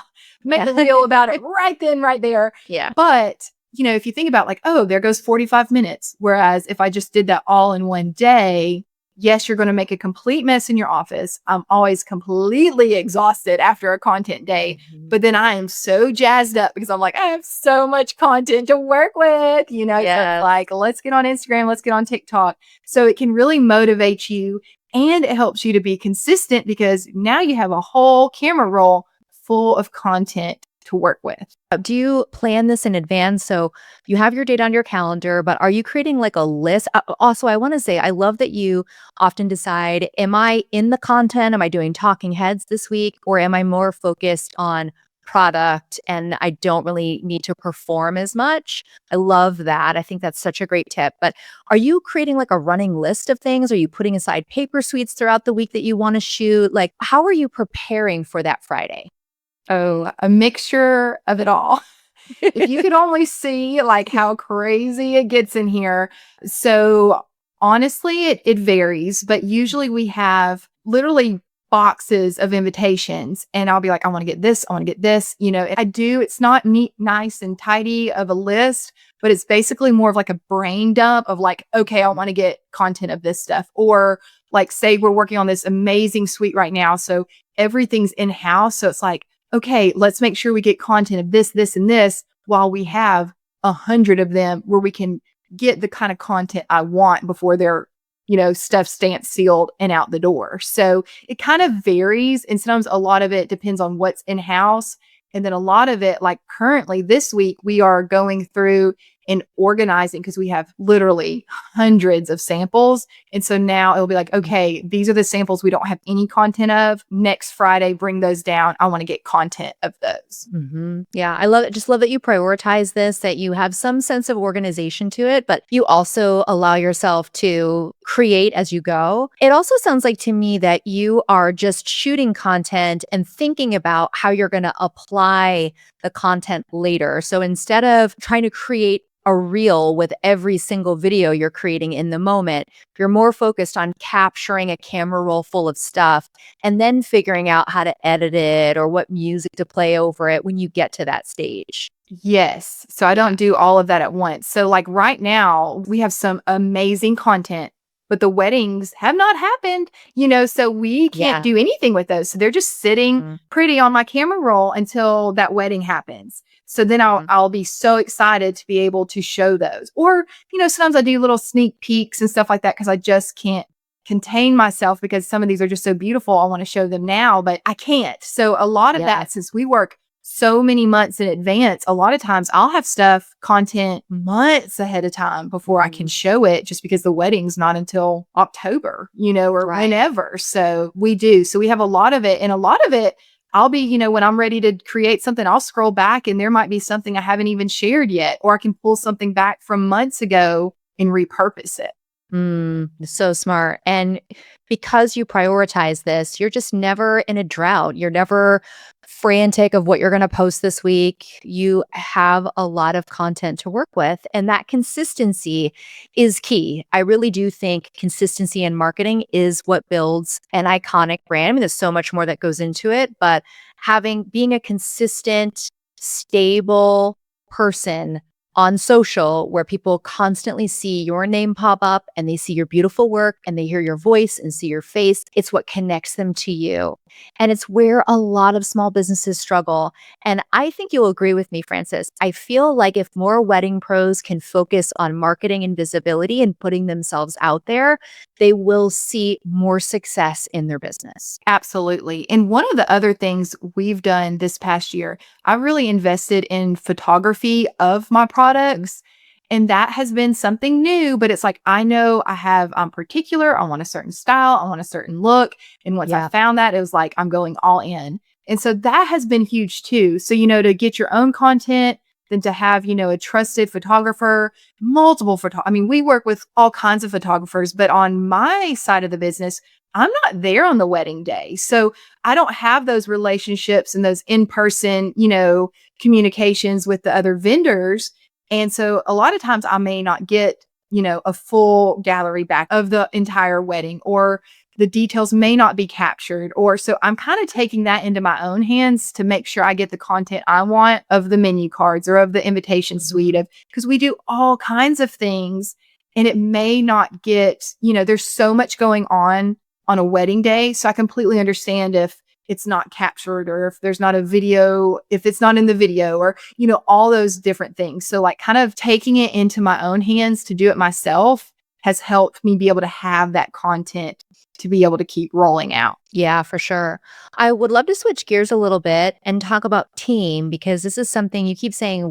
make Yeah. a reel about it right then, right there. Yeah. But, if you think about like, oh, there goes 45 minutes. Whereas if I just did that all in one day, yes, you're going to make a complete mess in your office. I'm always completely exhausted after a content day. Mhm. But then I am so jazzed up because I'm like, I have so much content to work with, So it's Yes. like, let's get on Instagram, let's get on TikTok. So it can really motivate you, and it helps you to be consistent because now you have a whole camera roll full of content to work with. Do you plan this in advance? So you have your date on your calendar, but are you creating like a list? Also, I want to say, I love that you often decide, am I in the content? Am I doing talking heads this week? Or am I more focused on product and I don't really need to perform as much? I love that. I think that's such a great tip. But are you creating like a running list of things? Are you putting aside paper suites throughout the week that you want to shoot? Like, how are you preparing for that Friday? Oh, a mixture of it all. If you could only see like how crazy it gets in here. So Honestly, it varies, but usually we have literally boxes of invitations, and I'll be like, "I wanna get this, I wanna get this," I do it's not neat, nice, and tidy of a list, but it's basically more of like a brain dump of like, "Okay, I wanna get content of this stuff," or, like, say we're working on this amazing suite right now, so everything's in-house, so it's like, "Okay, let's make sure we get content of this, and this while we have 100 of them where we can get the kind of content I want before they're, stuff stamped, sealed, and out the door." So it kind of varies. And sometimes a lot of it depends on what's in house. And then a lot of it, like currently this week, we are going through and organizing because we have literally hundreds of samples. And so now it'll be like, okay, these are the samples we don't have any content of. Next Friday, bring those down. I want to get content of those. Yeah, I love it. Just love that you prioritize this, that you have some sense of organization to it, but you also allow yourself to create as you go. It also sounds like to me that you are just shooting content and thinking about how you're going to apply the content later. So instead of trying to create a reel with every single video you're creating in the moment, you're more focused on capturing a camera roll full of stuff and then figuring out how to edit it or what music to play over it when you get to that stage. Yes. So I don't do all of that at once. So, like right now, we have some amazing content, but the weddings have not happened, so we can't Yeah. do anything with those. So they're just sitting Mhm. pretty on my camera roll until that wedding happens. So then I'll Mhm. I'll be so excited to be able to show those. Or, sometimes I do little sneak peeks and stuff like that because I just can't contain myself because some of these are just so beautiful. I want to show them now, but I can't. So a lot of Yeah. that, since we work so many months in advance, a lot of times I'll have stuff, content months ahead of time before I can Mhm. show it just because the wedding's not until October, or Right. whenever. So we do. So we have a lot of it. And a lot of it, I'll be, when I'm ready to create something, I'll scroll back and there might be something I haven't even shared yet, or I can pull something back from months ago and repurpose it. So smart. And because you prioritize this, you're just never in a drought. You're never frantic of what you're going to post this week. You have a lot of content to work with, and that consistency is key. I really do think consistency in marketing is what builds an iconic brand. I mean, there's so much more that goes into it, but being a consistent, stable person on social where people constantly see your name pop up and they see your beautiful work and they hear your voice and see your face. It's what connects them to you. And it's where a lot of small businesses struggle. And I think you'll agree with me, Francis. I feel like if more wedding pros can focus on marketing and visibility and putting themselves out there, they will see more success in their business. Absolutely. And one of the other things we've done this past year, I really invested in photography of my products. And that has been something new, but it's like, I know I'm particular. I want a certain style. I want a certain look. And once I Yeah. found that, it was like, I'm going all in. And so that has been huge too. So, to get your own content, then to have, a trusted photographer, multiple I mean, we work with all kinds of photographers, but on my side of the business, I'm not there on the wedding day. So I don't have those relationships and those in-person, communications with the other vendors. And so a lot of times I may not get, a full gallery back of the entire wedding, or the details may not be captured. Or so I'm kind of taking that into my own hands to make sure I get the content I want of the menu cards or of the invitation suite, of because we do all kinds of things, and it may not get, there's so much going on a wedding day. So I completely understand if it's not captured, or if there's not a video, if it's not in the video, or, all those different things. So, like, kind of taking it into my own hands to do it myself has helped me be able to have that content to be able to keep rolling out. Yeah, for sure. I would love to switch gears a little bit and talk about team because this is something you keep saying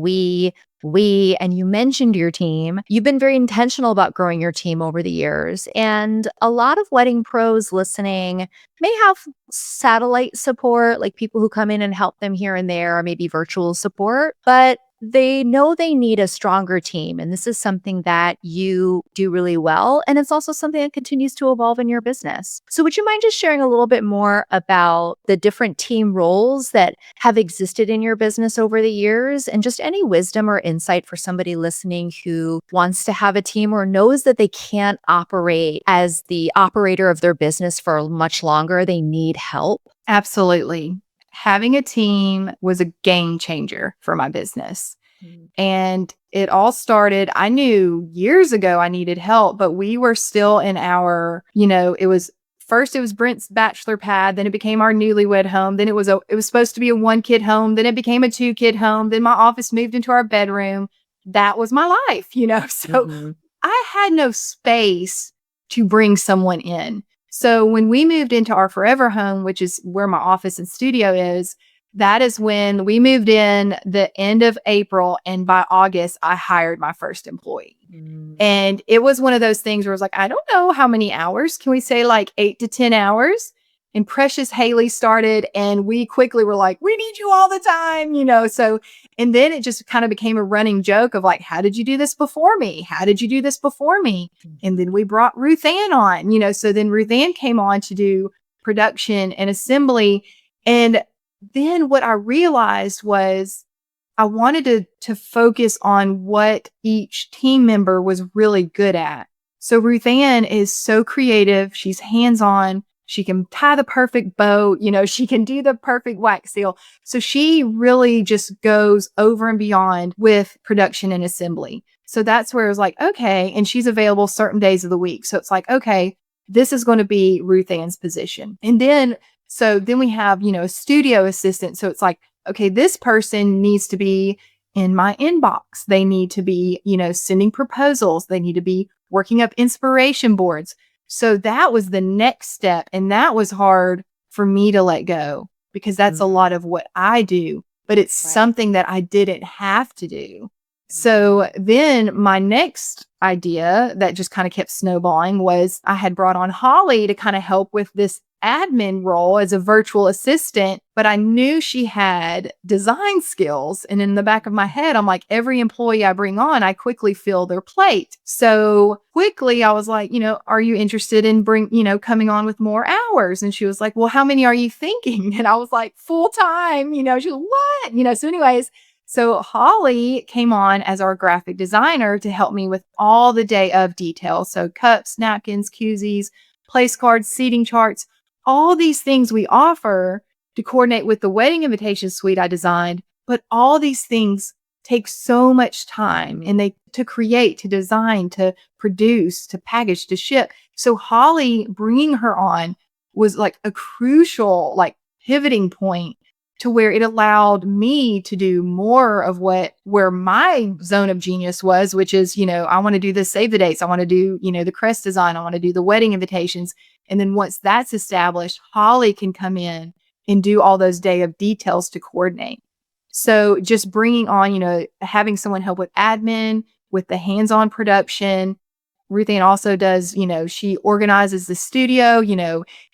and you mentioned your team. You've been very intentional about growing your team over the years. And a lot of wedding pros listening may have satellite support, like people who come in and help them here and there, or maybe virtual support. But they know they need a stronger team. And this is something that you do really well. And it's also something that continues to evolve in your business. So, would you mind just sharing a little bit more about the different team roles that have existed in your business over the years and just any wisdom or insight for somebody listening who wants to have a team or knows that they can't operate as the operator of their business for much longer? They need help. Absolutely. Having a team was a game changer for my business. Mm. And it all started, I knew years ago I needed help, but we were still in our, it was first it was Brent's bachelor pad, then it became our newlywed home, then it was supposed to be a 1-kid home, then it became a 2-kid home, then my office moved into our bedroom. That was my life. So Mhm. I had no space to bring someone in. So when we moved into our forever home, which is where my office and studio is, that is when we moved in the end of April. And by August, I hired my first employee. Mm. And it was one of those things where I was like, I don't know how many hours. Can we say like 8 to 10 hours? And Precious Haley started, and we quickly were like, we need you all the time. So, and then it just kind of became a running joke of like, how did you do this before me? How did you do this before me? And then we brought Ruth Ann on. So then Ruth Ann came on to do production and assembly. And then what I realized was I wanted to focus on what each team member was really good at. So Ruth Ann is so creative. She's hands-on. She can tie the perfect bow. She can do the perfect wax seal. So she really just goes over and beyond with production and assembly. So that's where it was like, okay. And she's available certain days of the week. So it's like, okay, this is going to be Ruth Ann's position. And then we have, a studio assistant. So it's like, okay, this person needs to be in my inbox. They need to be, sending proposals. They need to be working up inspiration boards. So that was the next step. And that was hard for me to let go because that's a lot of what I do, but it's something that I didn't have to do. So then my next idea that just kind of kept snowballing was I had brought on Holly to kind of help with this admin role as a virtual assistant, but I knew she had design skills. And in the back of my head, I'm like, every employee I bring on, I quickly fill their plate. So quickly I was like, are you interested in coming on with more hours? And she was like, well, how many are you thinking? And I was like, full time, she was what? So anyways, so Holly came on as our graphic designer to help me with all the day of details. So cups, napkins, koozies, place cards, seating charts, all these things we offer to coordinate with the wedding invitation suite I designed. But all these things take so much time and to create, to design, to produce, to package, to ship. So Holly, bringing her on was like a crucial pivoting point to where it allowed me to do more of where my zone of genius was, which is, I want to do the save the dates. I want to do, the crest design. I want to do the wedding invitations. And then once that's established, Holly can come in and do all those day of details to coordinate. So just bringing on, having someone help with admin, with the hands-on production. Ruth Ann also does, she organizes the studio,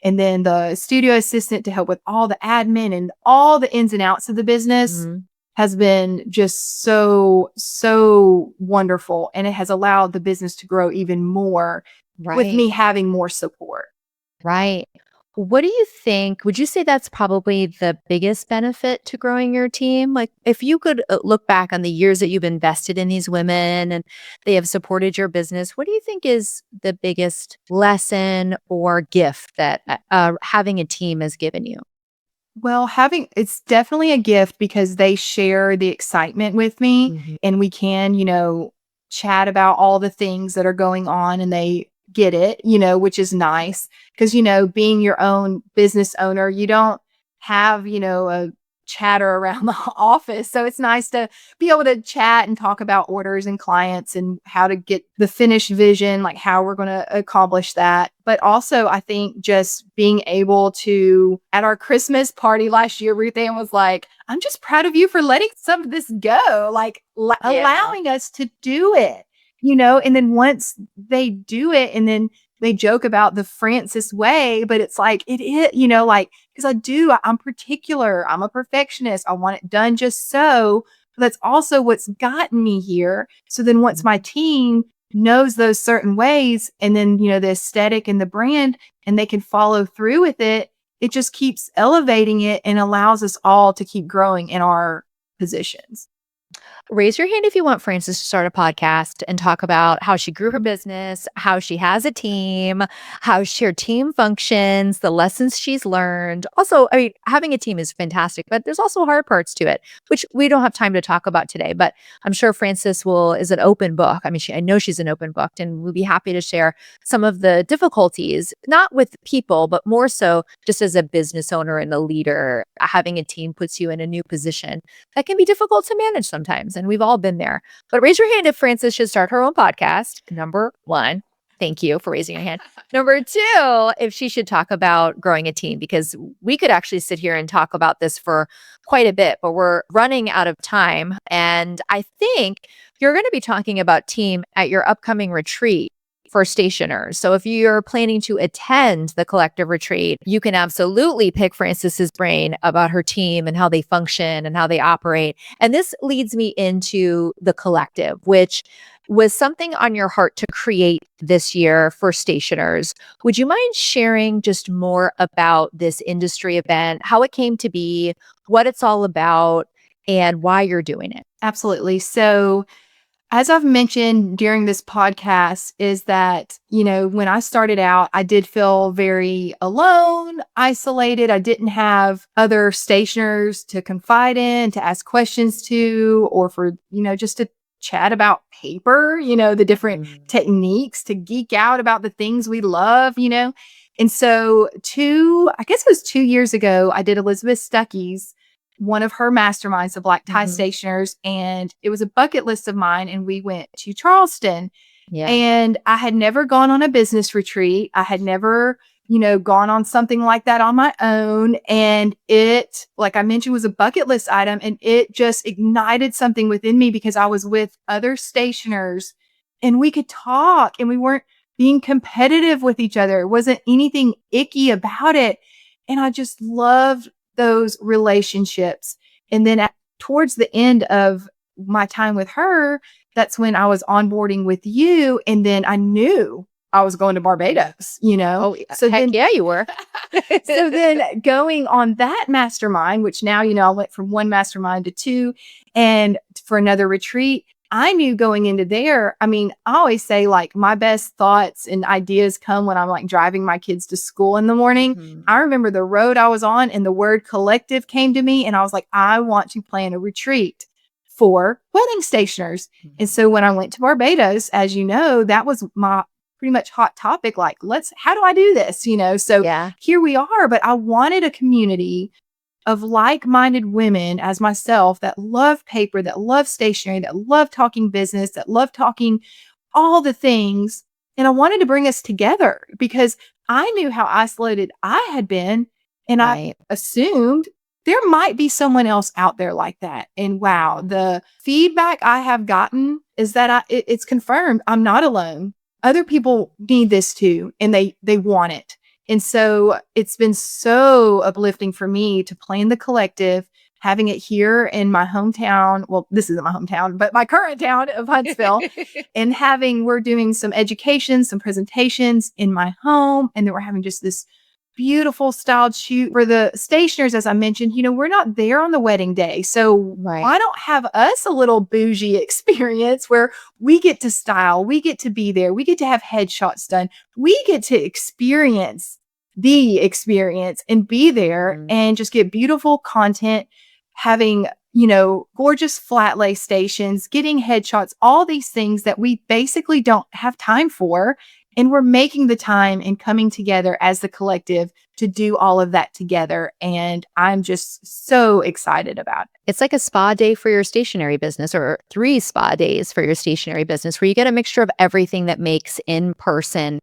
and then the studio assistant to help with all the admin and all the ins and outs of the business has been just so, so wonderful. And it has allowed the business to grow even more with me having more support. Right. What do you think? Would you say that's probably the biggest benefit to growing your team? Like, if you could look back on the years that you've invested in these women and they have supported your business, what do you think is the biggest lesson or gift that having a team has given you? Well, it's definitely a gift because they share the excitement with me and we can, chat about all the things that are going on and they get it, which is nice because, being your own business owner, you don't have, a chatter around the office. So it's nice to be able to chat and talk about orders and clients and how to get the finished vision, like how we're going to accomplish that. But also, I think just being able to, at our Christmas party last year, Ruth Ann was like, I'm just proud of you for letting some of this go, allowing us to do it, and then once they do it and then they joke about the Francis way, but it's like, it is, because I'm particular. I'm a perfectionist. I want it done just so. that's also what's gotten me here. So then once my team knows those certain ways and then, the aesthetic and the brand, and they can follow through with it, it just keeps elevating it and allows us all to keep growing in our positions. Raise your hand if you want Frances to start a podcast and talk about how she grew her business, how she has a team, how her team functions, the lessons she's learned. Also, I mean, having a team is fantastic, but there's also hard parts to it, which we don't have time to talk about today. But I'm sure Frances is an open book. I mean, I know she's an open book, and we'll be happy to share some of the difficulties, not with people, but more so just as a business owner and a leader. Having a team puts you in a new position that can be difficult to manage sometimes. And we've all been there. But raise your hand if Frances should start her own podcast. Number one, thank you for raising your hand. Number two, if she should talk about growing a team, because we could actually sit here and talk about this for quite a bit, but we're running out of time. And I think you're going to be talking about team at your upcoming retreat for stationers. So if you're planning to attend the collective retreat, you can absolutely pick Frances's brain about her team and how they function and how they operate. And this leads me into the collective, which was something on your heart to create this year for stationers. Would you mind sharing just more about this industry event, how it came to be, what it's all about, and why you're doing it? Absolutely. So as I've mentioned during this podcast, is that, when I started out, I did feel very alone, isolated. I didn't have other stationers to confide in, to ask questions to, or for, just to chat about paper, the different techniques, to geek out about the things we love. And so I guess it was 2 years ago, I did Elizabeth Stuckey's, one of her masterminds, the Black Tie Stationers, and it was a bucket list of mine. And we went to Charleston, and I had never gone on a business retreat. I had never, gone on something like that on my own. And it, like I mentioned, was a bucket list item, and it just ignited something within me because I was with other stationers and we could talk and we weren't being competitive with each other. It wasn't anything icky about it. And I just loved those relationships. And then towards the end of my time with her, that's when I was onboarding with you. And then I knew I was going to Barbados, Oh, So heck then, yeah, you were. so then going on that mastermind, which now, I went from one mastermind to two, and for another retreat, I knew going into there, I mean, I always say like my best thoughts and ideas come when I'm like driving my kids to school in the morning. I remember the road I was on and the word collective came to me, and I was like, I want to plan a retreat for wedding stationers. And so when I went to Barbados, as you know, that was my pretty much hot topic. Like, how do I do this? So Yeah. here we are, but I wanted a community of like-minded women as myself that love paper, that love stationery, that love talking business, that love talking all the things. And I wanted to bring us together because I knew how isolated I had been. And I assumed there might be someone else out there like that. And wow, the feedback I have gotten is that it's confirmed I'm not alone. Other people need this too, and they want it. And so it's been so uplifting for me to plan the collective, having it here in my hometown. Well, this isn't my hometown, but my current town of Huntsville. And we're doing some education, some presentations in my home. And then we're having just this beautiful styled shoot for the stationers. As I mentioned, we're not there on the wedding day. So why don't have us a little bougie experience where we get to style, we get to be there, we get to have headshots done, we get to experience the experience and be there and just get beautiful content, having, gorgeous flat lay stations, getting headshots, all these things that we basically don't have time for. And we're making the time and coming together as the collective to do all of that together. And I'm just so excited about it. It's like a spa day for your stationery business, or 3 spa days for your stationery business, where you get a mixture of everything that makes in-person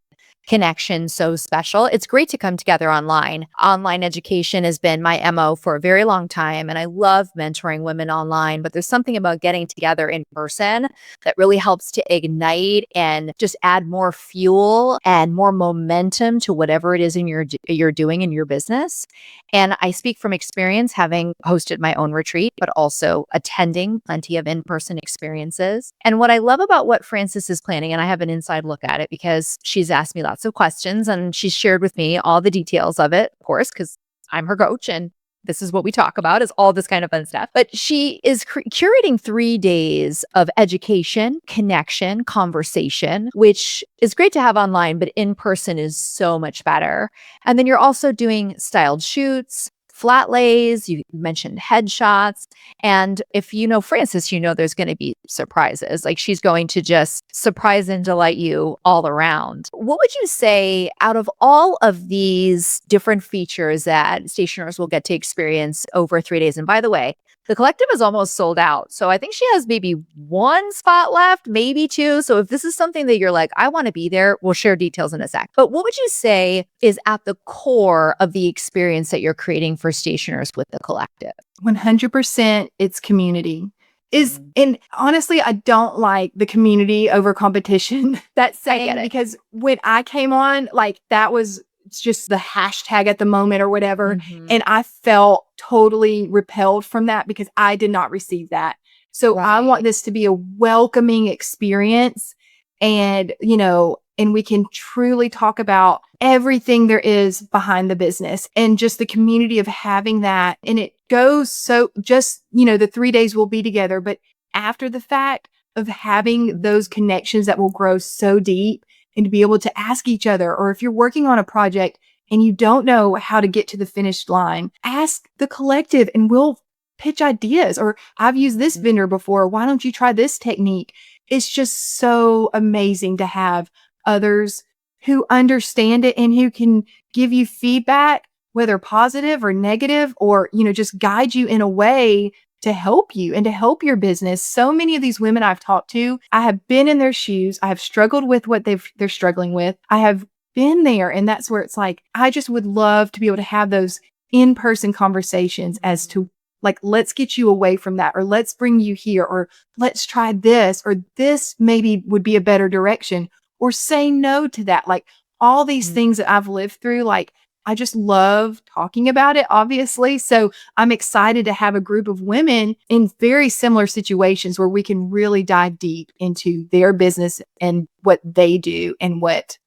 connection so special. It's great to come together online. Online education has been my MO for a very long time, and I love mentoring women online, but there's something about getting together in person that really helps to ignite and just add more fuel and more momentum to whatever it is you're doing in your business. And I speak from experience, having hosted my own retreat, but also attending plenty of in-person experiences. And what I love about what Frances is planning, and I have an inside look at it because she's asked me lots of questions and she's shared with me all the details of it, of course, because I'm her coach and this is what we talk about, is all this kind of fun stuff. But she is curating 3 days of education, connection, conversation, which is great to have online, but in person is so much better. And then you're also doing styled shoots, flat lays, you mentioned headshots. And if you know Frances, you know there's going to be surprises. Like she's going to just surprise and delight you all around. What would you say out of all of these different features that stationers will get to experience over 3 days? And by the way, the collective is almost sold out. So I think she has maybe one spot left, maybe two. So if this is something that you're like, I want to be there, we'll share details in a sec. But what would you say is at the core of the experience that you're creating for stationers with the collective? 100% it's community. And honestly, I don't like the community over competition. That saying, because when I came on, like that was just the hashtag at the moment or whatever. And I felt totally repelled from that because I did not receive that. So I want this to be a welcoming experience, and, and we can truly talk about everything there is behind the business and just the community of having that. And it goes so just, the 3 days we'll be together, but after the fact of having those connections that will grow so deep, and to be able to ask each other, or if you're working on a project and you don't know how to get to the finish line, ask the collective and we'll pitch ideas. Or I've used this vendor before. Why don't you try this technique? It's just so amazing to have others who understand it and who can give you feedback, whether positive or negative, or, just guide you in a way to help you and to help your business. So many of these women I've talked to, I have been in their shoes. I have struggled with what they're struggling with. I have been there. And that's where it's like, I just would love to be able to have those in-person conversations as to like, let's get you away from that, or let's bring you here, or let's try this, or this maybe would be a better direction, or say no to that. Like all these things that I've lived through, like I just love talking about it, obviously. So I'm excited to have a group of women in very similar situations where we can really dive deep into their business and what they do and what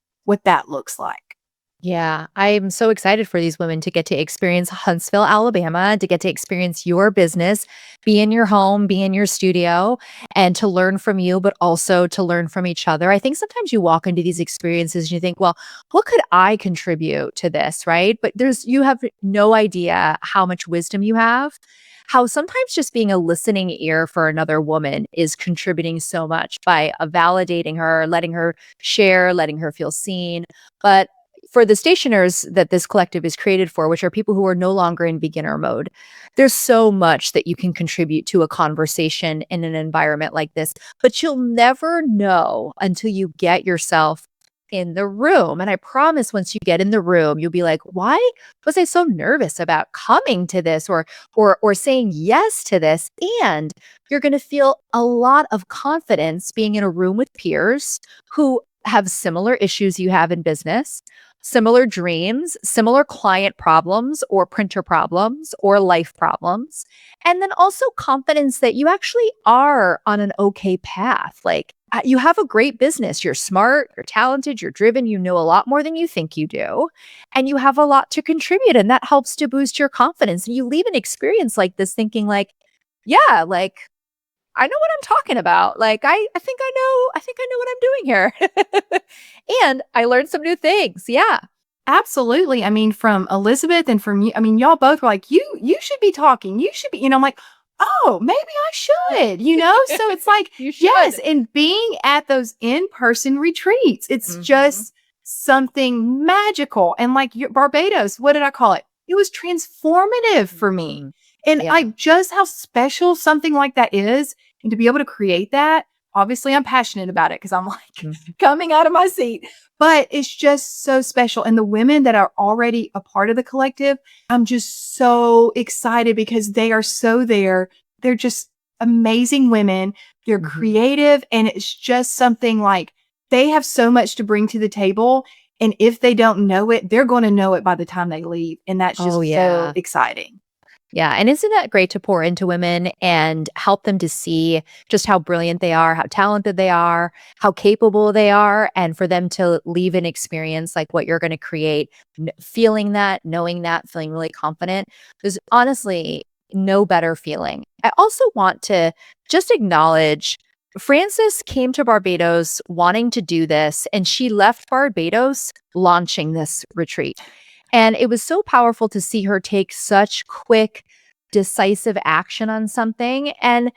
that looks like. Yeah, I'm so excited for these women to get to experience Huntsville, Alabama, to get to experience your business, be in your home, be in your studio, and to learn from you, but also to learn from each other. I think sometimes you walk into these experiences and you think, well, what could I contribute to this, right? But you have no idea how much wisdom you have, how sometimes just being a listening ear for another woman is contributing so much by validating her, letting her share, letting her feel seen. But for the stationers that this collective is created for, which are people who are no longer in beginner mode, there's so much that you can contribute to a conversation in an environment like this, but you'll never know until you get yourself in the room. And I promise once you get in the room, you'll be like, why was I so nervous about coming to this or saying yes to this? And you're going to feel a lot of confidence being in a room with peers who have similar issues you have in business, similar dreams, similar client problems or printer problems or life problems. And then also confidence that you actually are on an okay path. Like you have a great business. You're smart, you're talented, you're driven, you know a lot more than you think you do, and you have a lot to contribute. And that helps to boost your confidence. And you leave an experience like this thinking like, yeah, like I know what I'm talking about. Like I think I know what I'm doing here. And I learned some new things. Yeah. Absolutely. I mean, from Elizabeth and from you, I mean, y'all both were like, you should be talking. You should be, I'm like, oh, maybe I should, So it's like, You should. yes. And being at those in-person retreats, it's just something magical. And like Barbados, what did I call it? It was transformative for me. And Yeah. just how special something like that is. And to be able to create that, obviously I'm passionate about it because I'm like Mhm. coming out of my seat, but it's just so special. And the women that are already a part of the collective, I'm just so excited because they are so there. They're just amazing women. They're Mhm. creative. And it's just something like they have so much to bring to the table. And if they don't know it, they're going to know it by the time they leave. And that's Oh, just so yeah. exciting. Yeah, and isn't that great to pour into women and help them to see just how brilliant they are, how talented they are, how capable they are, and for them to leave an experience like what you're going to create, feeling that, knowing that, feeling really confident. There's honestly no better feeling. I also want to just acknowledge Frances came to Barbados wanting to do this, and she left Barbados launching this retreat. And it was so powerful to see her take such quick, decisive action on something. And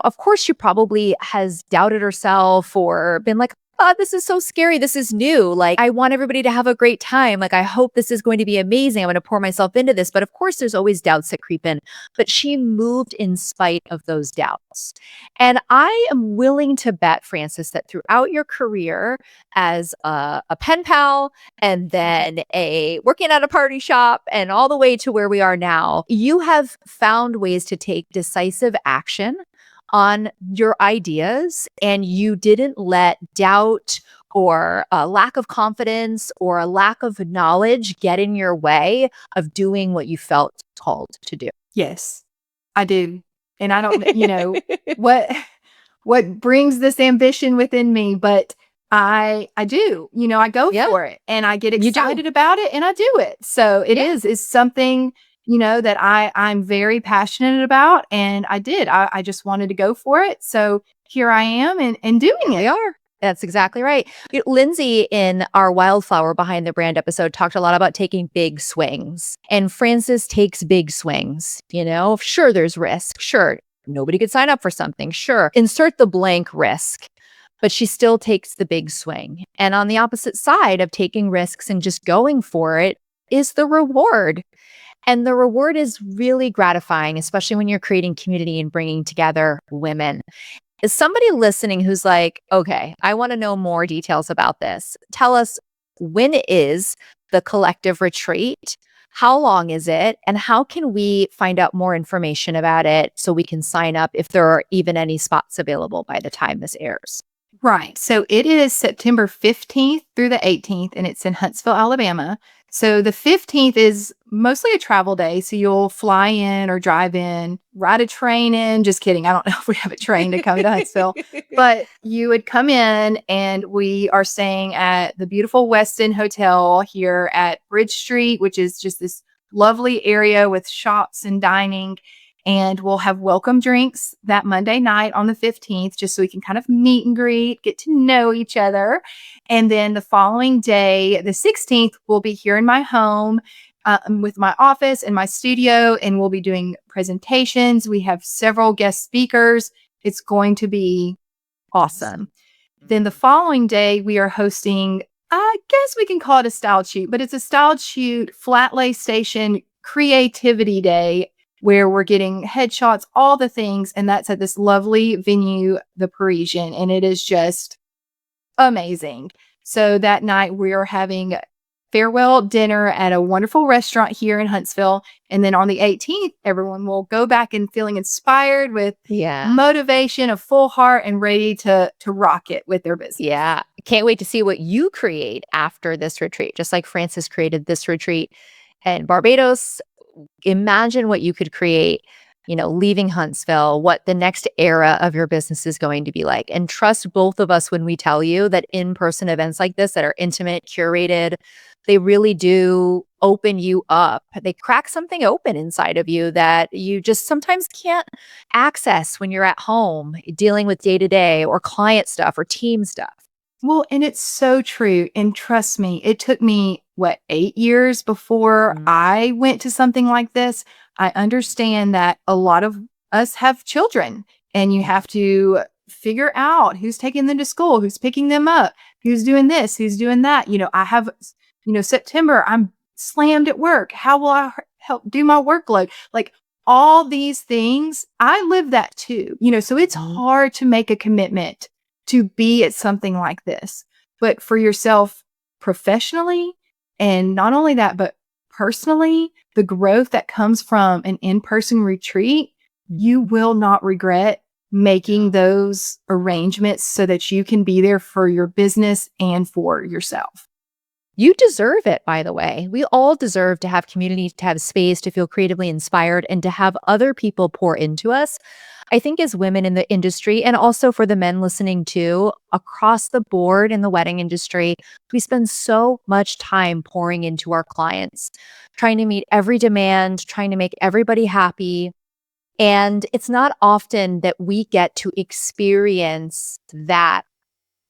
of course, she probably has doubted herself or been like, oh, this is so scary. This is new. Like, I want everybody to have a great time. Like, I hope this is going to be amazing. I'm going to pour myself into this. But of course, there's always doubts that creep in. But she moved in spite of those doubts. And I am willing to bet, Frances, that throughout your career as a pen pal and then a working at a party shop and all the way to where we are now, you have found ways to take decisive action on your ideas and you didn't let doubt or a lack of confidence or a lack of knowledge get in your way of doing what you felt called to do. Yes, I do. And I don't, what what brings this ambition within me, but I do. I go Yeah, for it and I get you do. excited about it and I do it. So it Yeah. is something, that I'm very passionate about and I did. I just wanted to go for it. So here I am and doing Here we it. are. That's exactly right. Lindsay, in our Wildflower Behind the Brand episode, talked a lot about taking big swings. And Frances takes big swings. Sure, there's risk. Sure, nobody could sign up for something. Sure, insert the blank risk. But she still takes the big swing. And on the opposite side of taking risks and just going for it is the reward. And the reward is really gratifying, especially when you're creating community and bringing together women. Is somebody listening who's like, okay, I want to know more details about this? Tell us, when is the collective retreat? How long is it? And how can we find out more information about it so we can sign up if there are even any spots available by the time this airs? Right. So it is September 15th through the 18th, and it's in Huntsville, Alabama. So the 15th is mostly a travel day. So you'll fly in or drive in, ride a train in. Just kidding. I don't know if we have a train to come to Huntsville, but you would come in, and we are staying at the beautiful Westin Hotel here at Bridge Street, which is just this lovely area with shops and dining. And we'll have welcome drinks that Monday night on the 15th, just so we can kind of meet and greet, get to know each other. And then the following day, the 16th, we'll be here in my home with my office and my studio, and we'll be doing presentations. We have several guest speakers. It's going to be awesome. Then the following day, we are hosting, I guess we can call it a style shoot, but it's a style shoot flat lay station creativity day where we're getting headshots, all the things. And that's at this lovely venue, the Parisian. And it is just amazing. So that night we are having farewell dinner at a wonderful restaurant here in Huntsville. And then on the 18th, everyone will go back and feeling inspired with Yeah. motivation, a full heart, and ready to rock it with their business. Yeah. Can't wait to see what you create after this retreat, just like Frances created this retreat in Barbados. Imagine what you could create, leaving Huntsville, what the next era of your business is going to be like. And trust both of us when we tell you that in-person events like this that are intimate, curated, they really do open you up. They crack something open inside of you that you just sometimes can't access when you're at home dealing with day-to-day or client stuff or team stuff. Well, and it's so true. And trust me, it took me, 8 years before Mm. I went to something like this. I understand that a lot of us have children and you have to figure out who's taking them to school, who's picking them up, who's doing this, who's doing that. I have, September, I'm slammed at work. How will I help do my workload? Like all these things, I live that too, so it's hard to make a commitment to be at something like this. But for yourself professionally, and not only that, but personally, the growth that comes from an in-person retreat, you will not regret making those arrangements so that you can be there for your business and for yourself. You deserve it, by the way. We all deserve to have community, to have space, to feel creatively inspired, and to have other people pour into us. I think as women in the industry, and also for the men listening too, across the board in the wedding industry, we spend so much time pouring into our clients, trying to meet every demand, trying to make everybody happy. And it's not often that we get to experience that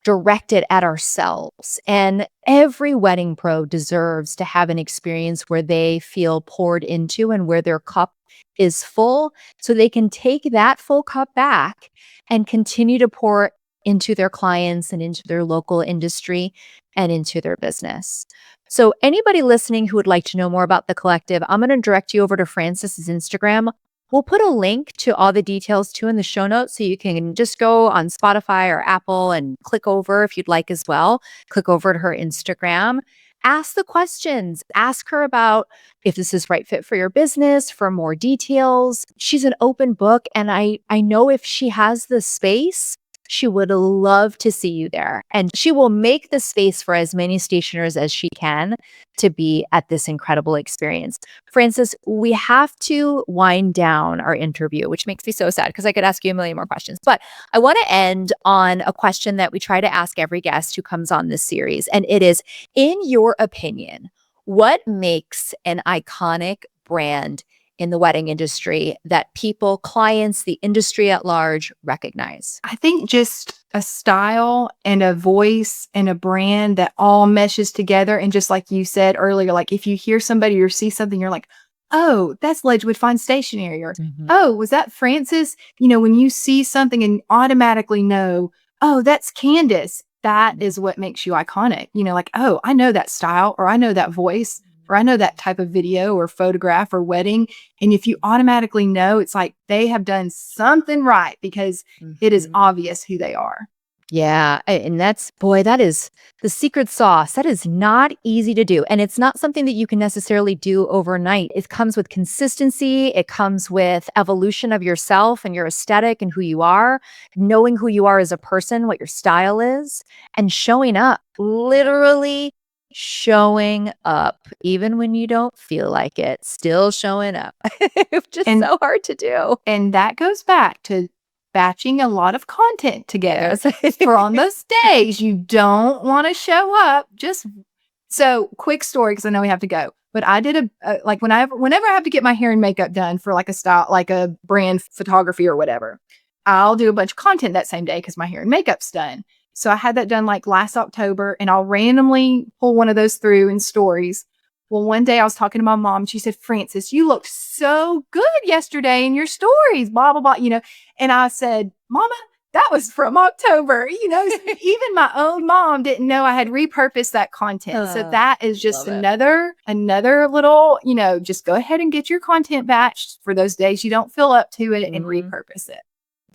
directed at ourselves. And every wedding pro deserves to have an experience where they feel poured into and where their cup is full, so they can take that full cup back and continue to pour into their clients and into their local industry and into their business. So anybody listening who would like to know more about the collective, I'm going to direct you over to Frances's Instagram. We'll put a link to all the details too in the show notes, so you can just go on Spotify or Apple and click over if you'd like as well. Click over to her Instagram. Ask the questions. Ask her about if this is right fit for your business, for more details. She's an open book, and I know if she has the space, she would love to see you there. And she will make the space for as many stationers as she can to be at this incredible experience. Frances, we have to wind down our interview, which makes me so sad because I could ask you a million more questions. But I want to end on a question that we try to ask every guest who comes on this series. And it is, in your opinion, what makes an iconic brand in the wedding industry that people, clients, the industry at large recognize? I think just a style and a voice and a brand that all meshes together. And just like you said earlier, like if you hear somebody or see something, you're like, oh, that's Ledgewood Fine Stationery. Or, oh, was that Frances? When you see something and automatically know, oh, that's Candice, that is what makes you iconic. Like, oh, I know that style, or I know that voice, or I know that type of video or photograph or wedding. And if you automatically know, it's like they have done something right because it is obvious who they are. Yeah. And that is the secret sauce. That is not easy to do. And it's not something that you can necessarily do overnight. It comes with consistency. It comes with evolution of yourself and your aesthetic and who you are, knowing who you are as a person, what your style is, and showing up, literally showing up, even when you don't feel like it, still showing up. It's just so hard to do. And that goes back to batching a lot of content together. Yes. For on those days you don't want to show up. So quick story, because I know we have to go. But I did like whenever I have to get my hair and makeup done for like a style, like a brand photography or whatever, I'll do a bunch of content that same day because my hair and makeup's done. So I had that done like last October, and I'll randomly pull one of those through in stories. Well, one day I was talking to my mom. She said, Frances, you looked so good yesterday in your stories, blah, blah, blah, And I said, Mama, that was from October. Even my own mom didn't know I had repurposed that content. So that is just another little, just go ahead and get your content batched for those days you don't feel up to it and repurpose it.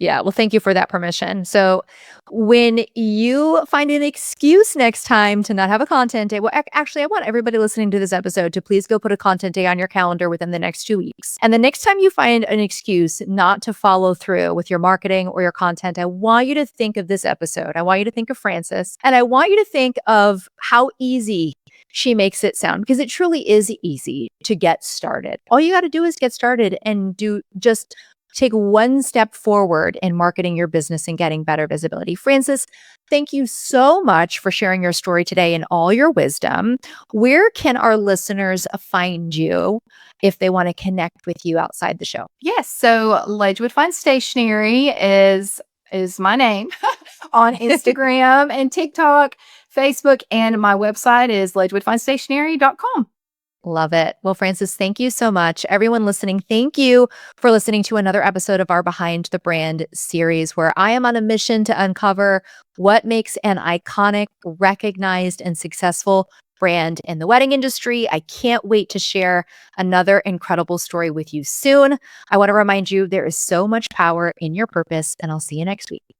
Yeah. Well, thank you for that permission. So when you find an excuse next time to not have a content day, well, actually, I want everybody listening to this episode to please go put a content day on your calendar within the next 2 weeks. And the next time you find an excuse not to follow through with your marketing or your content, I want you to think of this episode. I want you to think of Frances, and I want you to think of how easy she makes it sound, because it truly is easy to get started. All you got to do is get started and take one step forward in marketing your business and getting better visibility. Frances, thank you so much for sharing your story today and all your wisdom. Where can our listeners find you if they want to connect with you outside the show? Yes. So Ledgewood Fine Stationery is my name on Instagram and TikTok, Facebook, and my website is ledgewoodfinestationery.com. Love it. Well, Frances, thank you so much. Everyone listening, thank you for listening to another episode of our Behind the Brand series, where I am on a mission to uncover what makes an iconic, recognized, and successful brand in the wedding industry. I can't wait to share another incredible story with you soon. I want to remind you there is so much power in your purpose, and I'll see you next week.